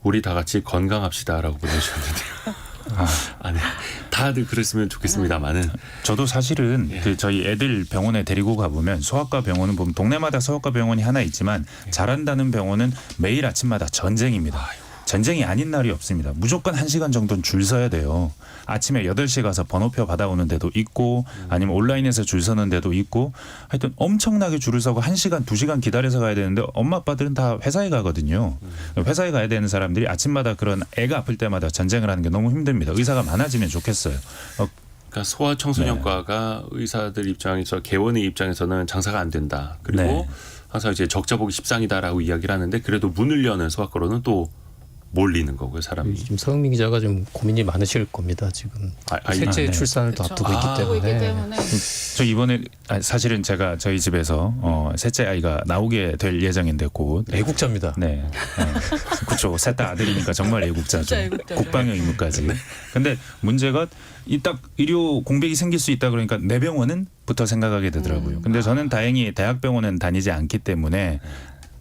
우리 다 같이 건강합시다라고 보내주셨는데요. 네. 다들 그랬으면 좋겠습니다만은 저도 사실은 그 저희 애들 병원에 데리고 가보면 소아과 병원은 보면 동네마다 소아과 병원이 하나 있지만 잘한다는 병원은 매일 아침마다 전쟁입니다. 전쟁이 아닌 날이 없습니다. 무조건 1시간 정도는 줄 서야 돼요. 아침에 8시에 가서 번호표 받아오는 데도 있고 아니면 온라인에서 줄 서는 데도 있고 하여튼 엄청나게 줄을 서고 1시간, 2시간 기다려서 가야 되는데 엄마 아빠들은 다 회사에 가거든요. 회사에 가야 되는 사람들이 아침마다 그런 애가 아플 때마다 전쟁을 하는 게 너무 힘듭니다. 의사가 많아지면 좋겠어요. 그러니까 소아청소년과가 의사들 입장에서 개원의 입장에서는 장사가 안 된다. 그리고 네. 항상 이제 적자 보기 십상이다라고 이야기를 하는데 그래도 문을 여는 소아과로는 또 몰리는 거고요, 사람이. 지금 서영민 기자가 좀 고민이 많으실 겁니다. 지금 셋째 네. 출산을 또 그렇죠. 앞두고 앞두고 있기 있기 때문에. 때문에 저 이번에 사실은 제가 저희 집에서 셋째 아이가 나오게 될 예정인데 곧 애국자입니다. 네. 그렇죠. 셋 다 아들이니까 정말 애국자죠. 진짜 애국자죠. 국방의 의무까지. 근데 문제가 이 딱 의료 공백이 생길 수 있다 그러니까 내 병원은부터 생각하게 되더라고요. 근데 저는 다행히 대학병원은 다니지 않기 때문에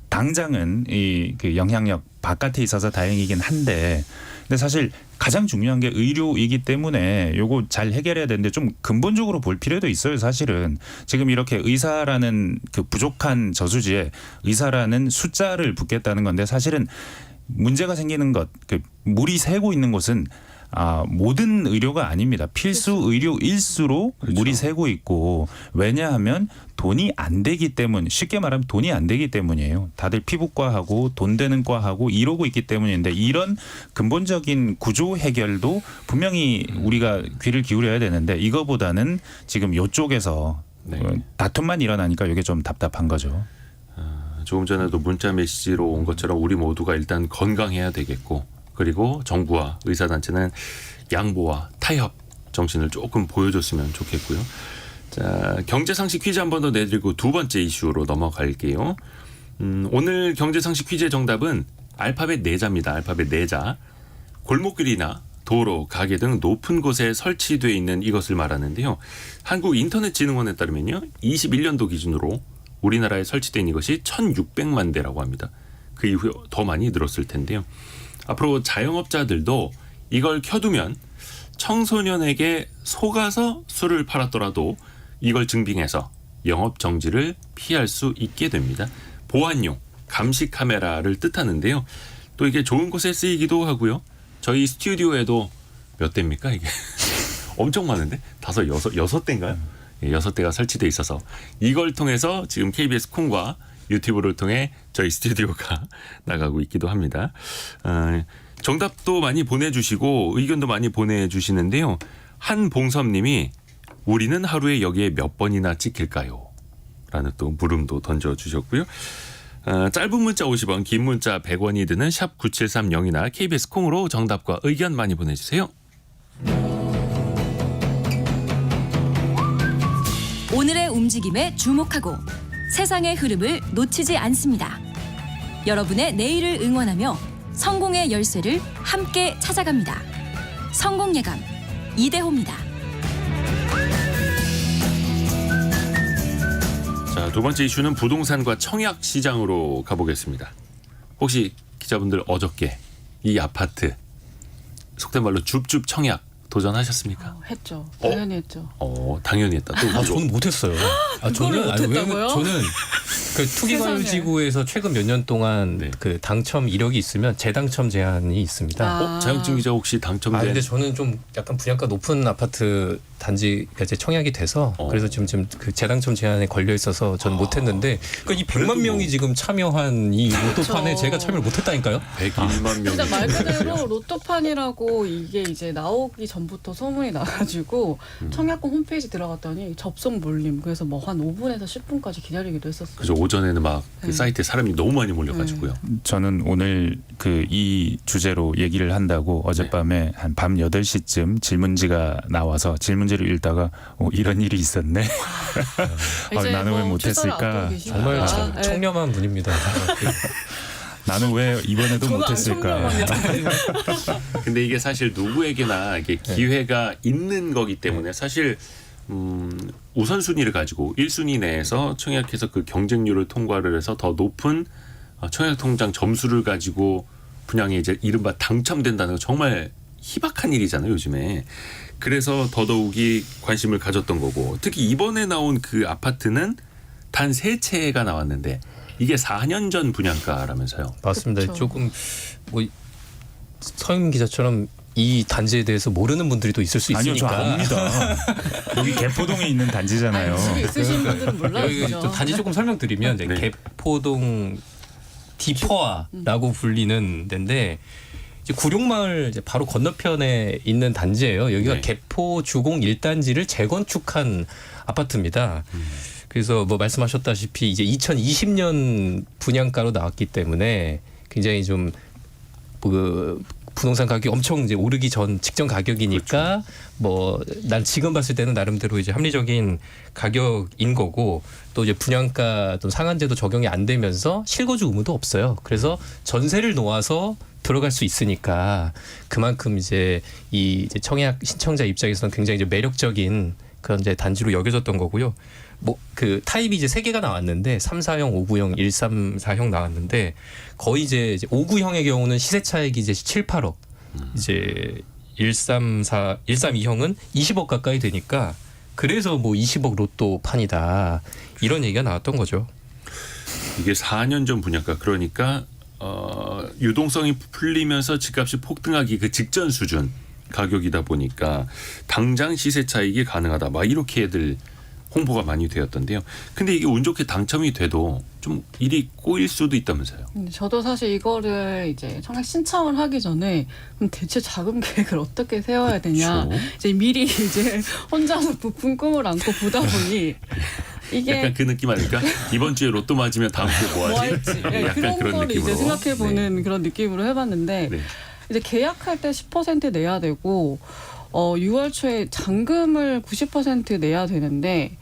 당장은 이 그 영향력 바깥에 있어서 다행이긴 한데 근데 사실 가장 중요한 게 의료이기 때문에 요거 잘 해결해야 되는데 좀 근본적으로 볼 필요도 있어요. 사실은 지금 이렇게 의사라는 그 부족한 저수지에 의사라는 숫자를 붙겠다는 건데 사실은 문제가 생기는 것, 그 물이 새고 있는 곳은 모든 의료가 아닙니다. 필수 의료 일수로 그렇죠. 물이 새고 있고 왜냐하면 돈이 안 되기 때문 쉽게 말하면 돈이 안 되기 때문이에요. 다들 피부과하고 돈 되는 과하고 이러고 있기 때문인데 이런 근본적인 구조 해결도 분명히 우리가 귀를 기울여야 되는데 이거보다는 지금 이쪽에서 네. 다툼만 일어나니까 이게 좀 답답한 거죠. 조금 전에도 문자 메시지로 온 것처럼 우리 모두가 일단 건강해야 되겠고 그리고 정부와 의사단체는 양보와 타협 정신을 조금 보여줬으면 좋겠고요. 자, 경제상식 퀴즈 한 번 더 내드리고 두 번째 이슈로 넘어갈게요. 오늘 경제상식 퀴즈의 정답은 알파벳 4자입니다. 알파벳 4자. 골목길이나 도로, 가게 등 높은 곳에 설치되어 있는 이것을 말하는데요. 한국인터넷진흥원에 따르면요. 21년도 기준으로 우리나라에 설치된 이것이 1,600만 대라고 합니다. 그 이후에 더 많이 늘었을 텐데요. 앞으로 자영업자들도 이걸 켜두면 청소년에게 속아서 술을 팔았더라도 이걸 증빙해서 영업 정지를 피할 수 있게 됩니다. 보안용 감시 카메라를 뜻하는데요. 또 이게 좋은 곳에 쓰이기도 하고요. 저희 스튜디오에도 몇 대입니까 이게? 엄청 많은데? 6대인가요? 예, 6대가 설치돼 있어서 이걸 통해서 지금 KBS 콩과 유튜브를 통해 저희 스튜디오가 나가고 있기도 합니다. 정답도 많이 보내주시고 의견도 많이 보내주시는데요. 한봉섭님이 우리는 하루에 여기에 몇 번이나 찍힐까요? 라는 또 물음도 던져주셨고요. 짧은 문자 50원, 긴 문자 100원이 드는 샵 9730이나 KBS 콩으로 정답과 의견 많이 보내주세요. 오늘의 움직임에 주목하고 세상의 흐름을 놓치지 않습니다. 여러분의 내일을 응원하며 성공의 열쇠를 함께 찾아갑니다. 성공예감 이대호입니다. 자, 두 번째 이슈는 부동산과 청약 시장으로 가보겠습니다. 혹시 기자분들 어저께 이 아파트 속된 말로 줍줍 청약 도전하셨습니까? 했죠. 당연히 했죠. 당연히 했다. 또 저는 못했어요. 그거를 못했다고요? 저는 그 투기과열지구에서 최근 몇 년 동안 네. 그 당첨 이력이 있으면 재당첨 제한이 있습니다. 자영증 기자 혹시 당첨된? 근데 저는 좀 약간 분양가 높은 아파트 단지가 이제 청약이 돼서 그래서 지금 그 재당첨 제한에 걸려 있어서 저는 못했는데 그러니까 이 100만 명이 지금 참여한 이 로또판에 그렇죠. 제가 참여를 못했다니까요. 101만 명. 진짜 말 그대로 로또판이라고 이게 이제 나오기 전부터 소문이 나가지고 청약권 홈페이지 들어갔더니 접속 몰림. 그래서 뭐 한 5분에서 10분까지 기다리기도 했었어요. 그죠. 오전에는 막 그 네. 사이트에 사람이 너무 많이 몰려가지고요. 저는 오늘 그 이 주제로 얘기를 한다고 어젯밤에 한 밤 8시쯤 질문지가 나와서 질문지를 읽다가 이런 일이 있었네. 이제 나는 왜 뭐 못했을까? 출사를 앞두고 계시니까. 정말 네. 청렴한 분입니다. 나는 왜 이번에도 저는 안 못했을까? 청렴합니다. 근데 이게 사실 누구에게나 이게 기회가 있는 거기 때문에 사실 우선순위를 가지고 1순위 내에서 청약해서 그 경쟁률을 통과를 해서 더 높은 청약통장 점수를 가지고 분양에 이제 이른바 당첨된다는 거 정말 희박한 일이잖아요, 요즘에. 그래서 더더욱이 관심을 가졌던 거고 특히 이번에 나온 그 아파트는 단 3채가 나왔는데 이게 4년 전 분양가라면서요. 맞습니다. 그렇죠. 조금 뭐 서임 기자처럼 이 단지에 대해서 모르는 분들이 또 있을 수 아니요, 저 있으니까. 압니다. 여기 개포동에 있는 단지잖아요. 집에 있으신 분들은 여기 몰라요. 또 단지 조금 설명드리면 이제 네. 개포동 디퍼아라고 불리는 데인데 이제 구룡마을 이제 바로 건너편에 있는 단지예요. 여기가 네. 개포 주공 1단지를 재건축한 아파트입니다. 그래서 뭐 말씀하셨다시피 이제 2020년 분양가로 나왔기 때문에 굉장히 좀 그 부동산 가격이 엄청 이제 오르기 전 직전 가격이니까 뭐 난 지금 봤을 때는 나름대로 이제 합리적인 가격인 거고 또 이제 분양가 또 상한제도 적용이 안 되면서 실거주 의무도 없어요. 그래서 전세를 놓아서 들어갈 수 있으니까 그만큼 이제 이 이제 청약 신청자 입장에서는 굉장히 이제 매력적인 그런 이제 단지로 여겨졌던 거고요. 뭐 그 타입이 이제 3개가 나왔는데 3사형, 5구형, 134형 나왔는데 거의 이제 5구형의 경우는 시세 차익이 이제 7, 8억. 이제 132형은 20억 가까이 되니까 그래서 뭐 20억 로또 판이다. 이런 얘기가 나왔던 거죠. 이게 4년 전 분양가 그러니까 유동성이 풀리면서 집값이 폭등하기 그 직전 수준 가격이다 보니까 당장 시세 차익이 가능하다. 막 이렇게들 홍보가 많이 되었던데요. 근데 이게 운 좋게 당첨이 돼도 좀 일이 꼬일 수도 있다면서요. 저도 사실 이거를 이제 청약 신청을 하기 전에 그럼 대체 자금 계획을 어떻게 세워야 되냐. 그렇죠. 이제 미리 이제 혼자서 부푼 꿈을 안고 보다 보니 이게 약간 그 느낌 아닐까? 이번 주에 로또 맞으면 다음 주에 뭐 뭐 하지? 할지 네, 약간 그런 그런 거를 느낌으로. 이제 생각해보는 그런 느낌으로 해봤는데 네. 이제 계약할 때 10% 내야 되고 6월 초에 잔금을 90% 내야 되는데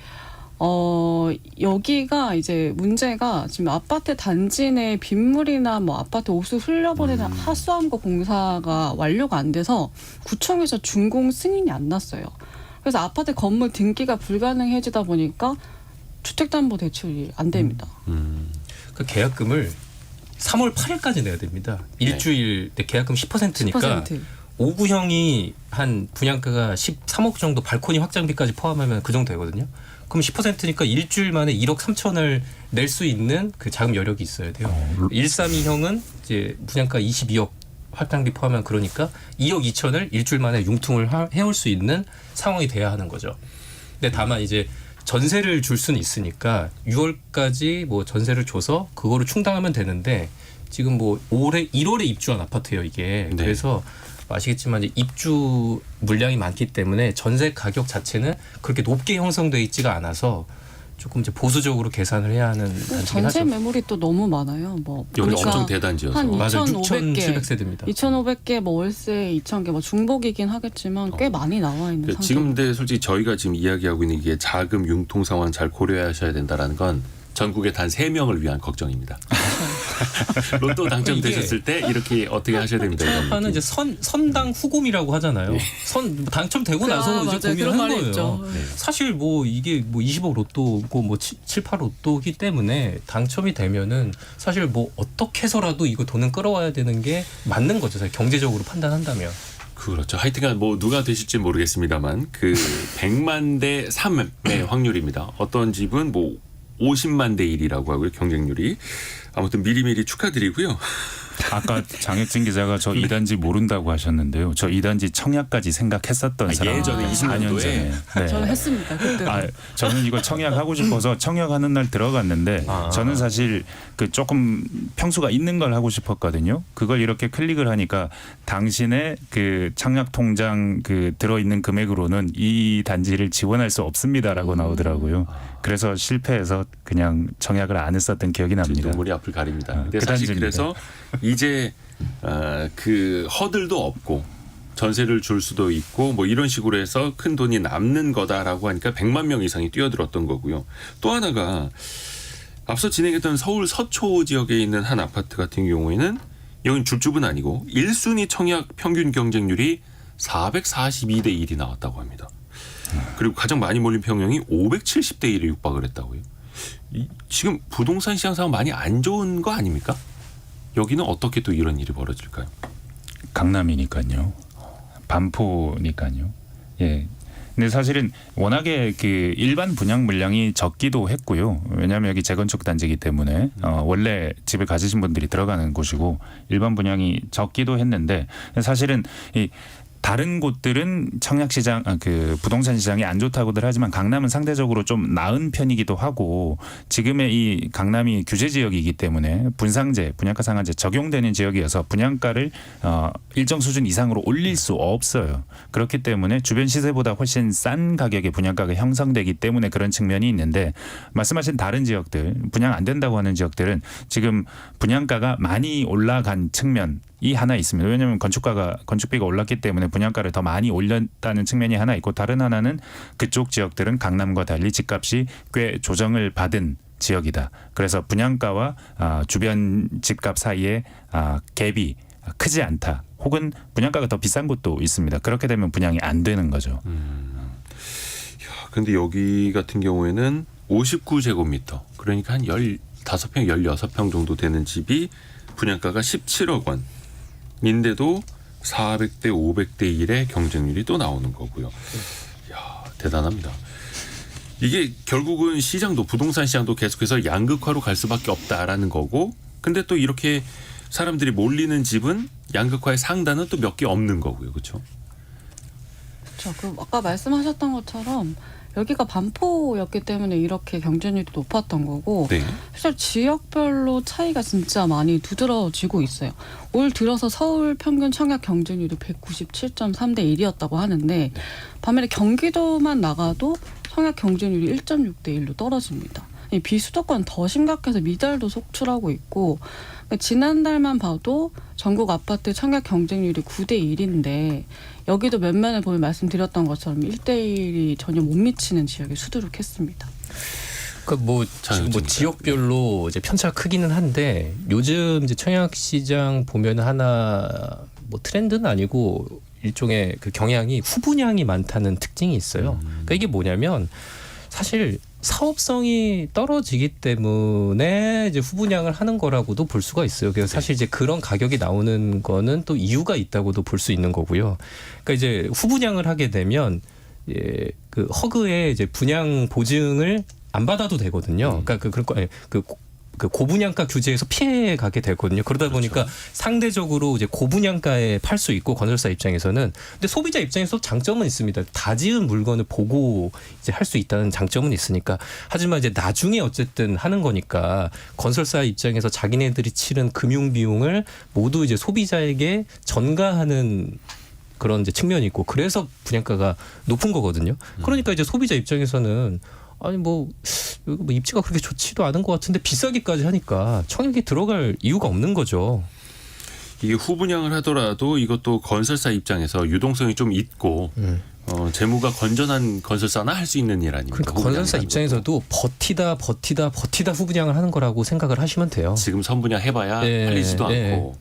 여기가 이제 문제가 지금 아파트 단지 내 빗물이나 뭐 아파트 오수 흘려보내는 하수암거 공사가 완료가 안 돼서 구청에서 준공 승인이 안 났어요. 그래서 아파트 건물 등기가 불가능해지다 보니까 주택담보대출이 안 됩니다. 그 계약금을 3월 8일까지 내야 됩니다. 일주일 때 계약금 10%니까 10%. 5구형이 한 분양가가 13억 정도 발코니 확장비까지 포함하면 그 정도 되거든요. 그럼 10%니까 일주일 만에 1억 3천을 낼 수 있는 그 자금 여력이 있어야 돼요. 132형은 이제 분양가 22억 확장비 포함하면 그러니까 2억 2천을 일주일 만에 융통을 해올 수 있는 상황이 돼야 하는 거죠. 근데 다만 이제 전세를 줄 수는 있으니까 6월까지 뭐 전세를 줘서 그거를 충당하면 되는데 지금 뭐 올해 1월에 입주한 아파트예요 이게. 네. 그래서 아시겠지만 이제 입주 물량이 많기 때문에 전세 가격 자체는 그렇게 높게 형성돼 있지가 않아서 조금 이제 보수적으로 계산을 해야 하는 단지긴 전세 하죠. 매물이 또 너무 많아요. 뭐 여기 보니까 엄청 대단지여서. 한 맞아요. 2,500개, 6,700세대입니다. 2,500개, 뭐 월세 2,000개, 뭐 중복이긴 하겠지만 꽤 많이 나와 있는 상태. 지금 근데 솔직히 저희가 지금 이야기하고 있는 게 자금 융통 상황 잘 고려하셔야 된다라는 건 전국에 단 3명을 위한 걱정입니다. 로또 당첨되셨을 때 이렇게 어떻게 하셔야 됩니다. 이런 하는 느낌. 이제 선당 후금이라고 하잖아요. 당첨되고 나서 이제 맞아요. 고민을 그런 하는 말이 거예요. 있죠. 네. 사실 뭐 이게 뭐 20억 로또고 뭐 7, 8 로또기 때문에 당첨이 되면은 사실 뭐 어떻게 해서라도 이거 돈은 끌어와야 되는 게 맞는 거죠. 사실 경제적으로 판단한다면. 그렇죠. 하여튼간 뭐 누가 되실지 모르겠습니다만 그 100만 대 3의 확률입니다. 어떤 집은 뭐 50만 대 1이라고 하고요. 경쟁률이. 아무튼 미리미리 축하드리고요. 아까 장혁진 기자가 저 2단지 모른다고 하셨는데요. 저 2단지 청약까지 생각했었던 사람. 예전에 4년 20년도에. 전에. 네. 저는 했습니다. 그때. 저는 이거 청약하고 싶어서 청약하는 날 들어갔는데 저는 사실 그 조금 평수가 있는 걸 하고 싶었거든요. 그걸 이렇게 클릭을 하니까 당신의 그 청약 통장 그 들어있는 금액으로는 이 단지를 지원할 수 없습니다라고 나오더라고요. 그래서 실패해서 그냥 청약을 안 했었던 기억이 납니다. 눈물이 앞을 가립니다. 근데 그 사실 단지입니다. 그래서 이제 그 허들도 없고 전세를 줄 수도 있고 뭐 이런 식으로 해서 큰 돈이 남는 거다라고 하니까 100만 명 이상이 뛰어들었던 거고요. 또 하나가 앞서 진행했던 서울 서초 지역에 있는 한 아파트 같은 경우에는 여긴 줍줍은 아니고 1순위 청약 평균 경쟁률이 442대 1이 나왔다고 합니다. 그리고 가장 많이 몰린 평형이 570대 1에 육박을 했다고요. 지금 부동산 시장 상황 많이 안 좋은 거 아닙니까? 여기는 어떻게 또 이런 일이 벌어질까요? 강남이니까요. 반포니까요. 예. 근데 사실은 워낙에 그 일반 분양 물량이 적기도 했고요. 왜냐하면 여기 재건축 단지이기 때문에 원래 집을 가지신 분들이 들어가는 곳이고 일반 분양이 적기도 했는데 사실은 이 다른 곳들은 청약시장, 그 부동산 시장이 안 좋다고들 하지만 강남은 상대적으로 좀 나은 편이기도 하고 지금의 이 강남이 규제 지역이기 때문에 분상제, 분양가 상한제 적용되는 지역이어서 분양가를 일정 수준 이상으로 올릴 수 없어요. 그렇기 때문에 주변 시세보다 훨씬 싼 가격의 분양가가 형성되기 때문에 그런 측면이 있는데 말씀하신 다른 지역들, 분양 안 된다고 하는 지역들은 지금 분양가가 많이 올라간 측면 이 하나 있습니다. 왜냐하면 건축비가 올랐기 때문에 분양가를 더 많이 올렸다는 측면이 하나 있고 다른 하나는 그쪽 지역들은 강남과 달리 집값이 꽤 조정을 받은 지역이다. 그래서 분양가와 주변 집값 사이에 갭이 크지 않다. 혹은 분양가가 더 비싼 곳도 있습니다. 그렇게 되면 분양이 안 되는 거죠. 근데 여기 같은 경우에는 59제곱미터 그러니까 한 15평, 16평 정도 되는 집이 분양가가 17억 원. 인데도 400대 500대 1의 경쟁률이 또 나오는 거고요. 이야, 대단합니다. 이게 결국은 시장도 부동산 시장도 계속해서 양극화로 갈 수밖에 없다라는 거고 근데 또 이렇게 사람들이 몰리는 집은 양극화의 상단은 또 몇 개 없는 거고요. 그렇죠? 그렇죠. 그 아까 말씀하셨던 것처럼 여기가 반포였기 때문에 이렇게 경쟁률이 높았던 거고 네. 사실 지역별로 차이가 진짜 많이 두드러지고 있어요. 올 들어서 서울 평균 청약 경쟁률이 197.3대 1이었다고 하는데 반면에 경기도만 나가도 청약 경쟁률이 1.6대 1로 떨어집니다. 이 비수도권 더 심각해서 미달도 속출하고 있고 지난달만 봐도 전국 아파트 청약 경쟁률이 9대 1인데 여기도 몇몇에 보면 말씀드렸던 것처럼 1대 1이 전혀 못 미치는 지역이 수두룩했습니다. 그러니까 뭐 지금 뭐 지역별로 이제 편차가 크기는 한데 요즘 이제 청약 시장 보면 하나 뭐 트렌드는 아니고 일종의 그 경향이 후분양이 많다는 특징이 있어요. 그러니까 이게 뭐냐면 사실 사업성이 떨어지기 때문에 이제 후분양을 하는 거라고도 볼 수가 있어요. 그래서 사실 이제 그런 가격이 나오는 거는 또 이유가 있다고도 볼 수 있는 거고요. 그러니까 이제 후분양을 하게 되면 그 허그의 이제 분양 보증을 안 받아도 되거든요. 그러니까 그 고분양가 규제에서 피해 가게 되거든요. 그러다 보니까 상대적으로 이제 고분양가에 팔 수 있고 건설사 입장에서는 근데 소비자 입장에서 장점은 있습니다. 다 지은 물건을 보고 이제 할 수 있다는 장점은 있으니까 하지만 이제 나중에 어쨌든 하는 거니까 건설사 입장에서 자기네들이 치른 금융 비용을 모두 이제 소비자에게 전가하는 그런 이제 측면이 있고 그래서 분양가가 높은 거거든요. 그러니까 이제 소비자 입장에서는 아니 뭐 입지가 그렇게 좋지도 않은 것 같은데 비싸기까지 하니까 청약에 들어갈 이유가 없는 거죠. 이게 후분양을 하더라도 이것도 건설사 입장에서 유동성이 좀 있고 재무가 건전한 건설사나 할 수 있는 일 아닙니까? 그러니까 건설사 입장에서도 버티다 후분양을 하는 거라고 생각을 하시면 돼요. 지금 선분양 해봐야 팔리지도 않고.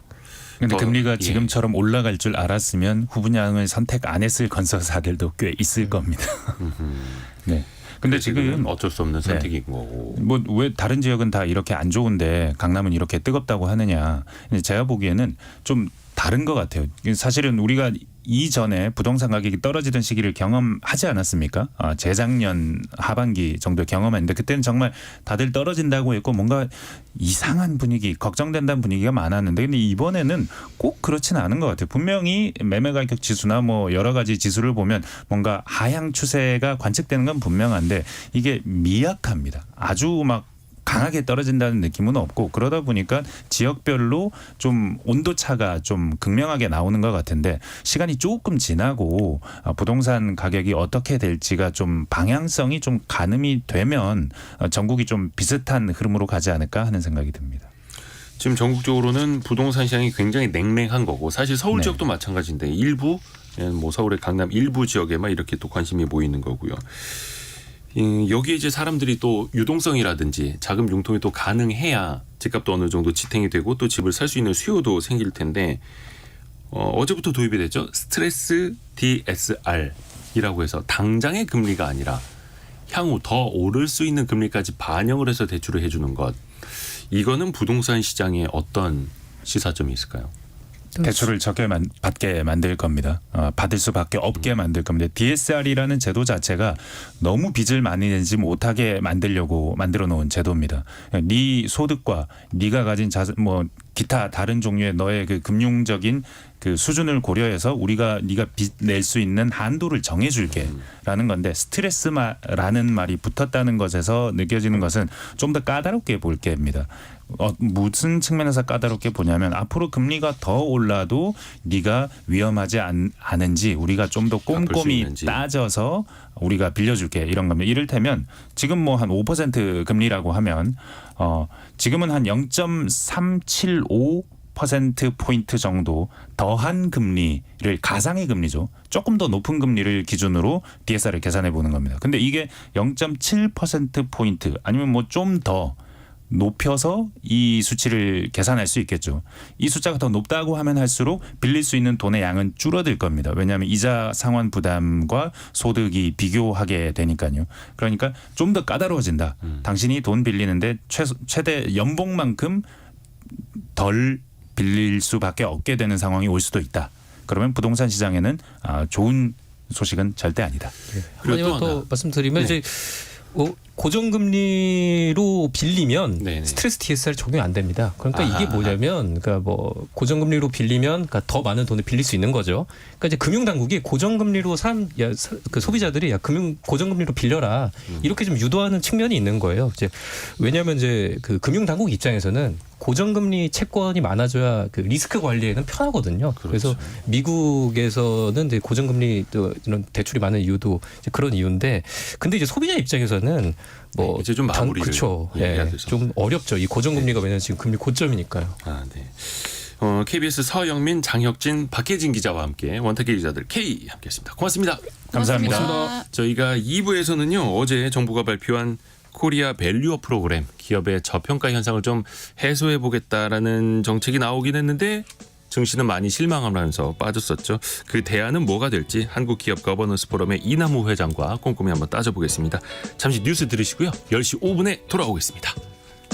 근데 금리가 지금처럼 올라갈 줄 알았으면 후분양을 선택 안 했을 건설사들도 꽤 있을 겁니다. 네. 근데 지금 어쩔 수 없는 선택인 거고. 뭐 왜 다른 지역은 다 이렇게 안 좋은데 강남은 이렇게 뜨겁다고 하느냐. 제가 보기에는 좀 다른 것 같아요. 사실은 우리가 이전에 부동산 가격이 떨어지던 시기를 경험하지 않았습니까? 재작년 하반기 정도 경험했는데 그때는 정말 다들 떨어진다고 했고 뭔가 이상한 분위기, 걱정된다는 분위기가 많았는데 근데 이번에는 꼭 그렇지는 않은 것 같아요. 분명히 매매 가격 지수나 뭐 여러 가지 지수를 보면 뭔가 하향 추세가 관측되는 건 분명한데 이게 미약합니다. 아주 막 강하게 떨어진다는 느낌은 없고 그러다 보니까 지역별로 좀 온도차가 좀 극명하게 나오는 것 같은데 시간이 조금 지나고 부동산 가격이 어떻게 될지가 좀 방향성이 좀 가늠이 되면 전국이 좀 비슷한 흐름으로 가지 않을까 하는 생각이 듭니다. 지금 전국적으로는 부동산 시장이 굉장히 냉랭한 거고 사실 서울 지역도 마찬가지인데 일부 뭐 서울의 강남 일부 지역에만 이렇게 또 관심이 모이는 거고요. 여기에 이제 사람들이 또 유동성이라든지 자금 융통이 또 가능해야 집값도 어느 정도 지탱이 되고 또 집을 살 수 있는 수요도 생길 텐데 어제부터 도입이 됐죠. 스트레스 DSR이라고 해서 당장의 금리가 아니라 향후 더 오를 수 있는 금리까지 반영을 해서 대출을 해주는 것. 이거는 부동산 시장에 어떤 시사점이 있을까요? 대출을 적게 받게 만들 겁니다. 받을 수밖에 없게 만들 겁니다. DSR이라는 제도 자체가 너무 빚을 많이 내지 못하게 만들려고 만들어 놓은 제도입니다. 네 소득과 네가 가진 뭐 기타 다른 종류의 너의 그 금융적인 그 수준을 고려해서 네가 빚 낼 수 있는 한도를 정해줄게라는 건데 스트레스라는 말이 붙었다는 것에서 느껴지는 것은 좀 더 까다롭게 볼 게입니다. 무슨 측면에서 까다롭게 보냐면 앞으로 금리가 더 올라도 네가 위험하지 않은지 우리가 좀 더 꼼꼼히 따져서 우리가 빌려줄게 이런 겁니다. 이를테면 지금 뭐 한 5% 금리라고 하면 지금은 한 0.375%포인트 정도 더한 금리를 가상의 금리죠. 조금 더 높은 금리를 기준으로 DSR을 계산해 보는 겁니다. 근데 이게 0.7%포인트 아니면 뭐 좀 더 높여서 이 수치를 계산할 수 있겠죠. 이 숫자가 더 높다고 하면 할수록 빌릴 수 있는 돈의 양은 줄어들 겁니다. 왜냐하면 이자 상환 부담과 소득이 비교하게 되니까요. 그러니까 좀 더 까다로워진다. 당신이 돈 빌리는데 최대 연봉만큼 덜 빌릴 수밖에 없게 되는 상황이 올 수도 있다. 그러면 부동산 시장에는 좋은 소식은 절대 아니다. 그리고 더 말씀드리면 이제 고정금리로 빌리면 네네. 스트레스 DSR 적용이 안 됩니다. 그러니까 이게 뭐냐면, 그러니까 뭐 고정금리로 빌리면 그러니까 더 많은 돈을 빌릴 수 있는 거죠. 그러니까 이제 금융당국이 고정금리로 그 소비자들이 고정금리로 빌려라 이렇게 좀 유도하는 측면이 있는 거예요. 이제 왜냐하면 이제 그 금융당국 입장에서는 고정금리 채권이 많아져야 그 리스크 관리에는 편하거든요. 그래서 미국에서는 이제 고정금리 이런 대출이 많은 이유도 이제 그런 이유인데, 근데 이제 소비자 입장에서는 뭐 이제 좀 마무리를 그렇죠. 해야 예, 돼서. 좀 어렵죠. 이 고정금리가 왜냐면 지금 금리 고점이니까요. 네. KBS 서영민, 장혁진, 박혜진 기자와 함께 원탁의 기자들 K 함께했습니다. 고맙습니다. 감사합니다. 저희가 2부에서는요 어제 정부가 발표한 코리아 밸류어 프로그램 기업의 저평가 현상을 좀 해소해 보겠다라는 정책이 나오긴 했는데 증시는 많이 실망하면서 빠졌었죠. 그 대안은 뭐가 될지 한국기업 거버넌스 포럼의 이남우 회장과 꼼꼼히 한번 따져보겠습니다. 잠시 뉴스 들으시고요. 10시 5분에 돌아오겠습니다.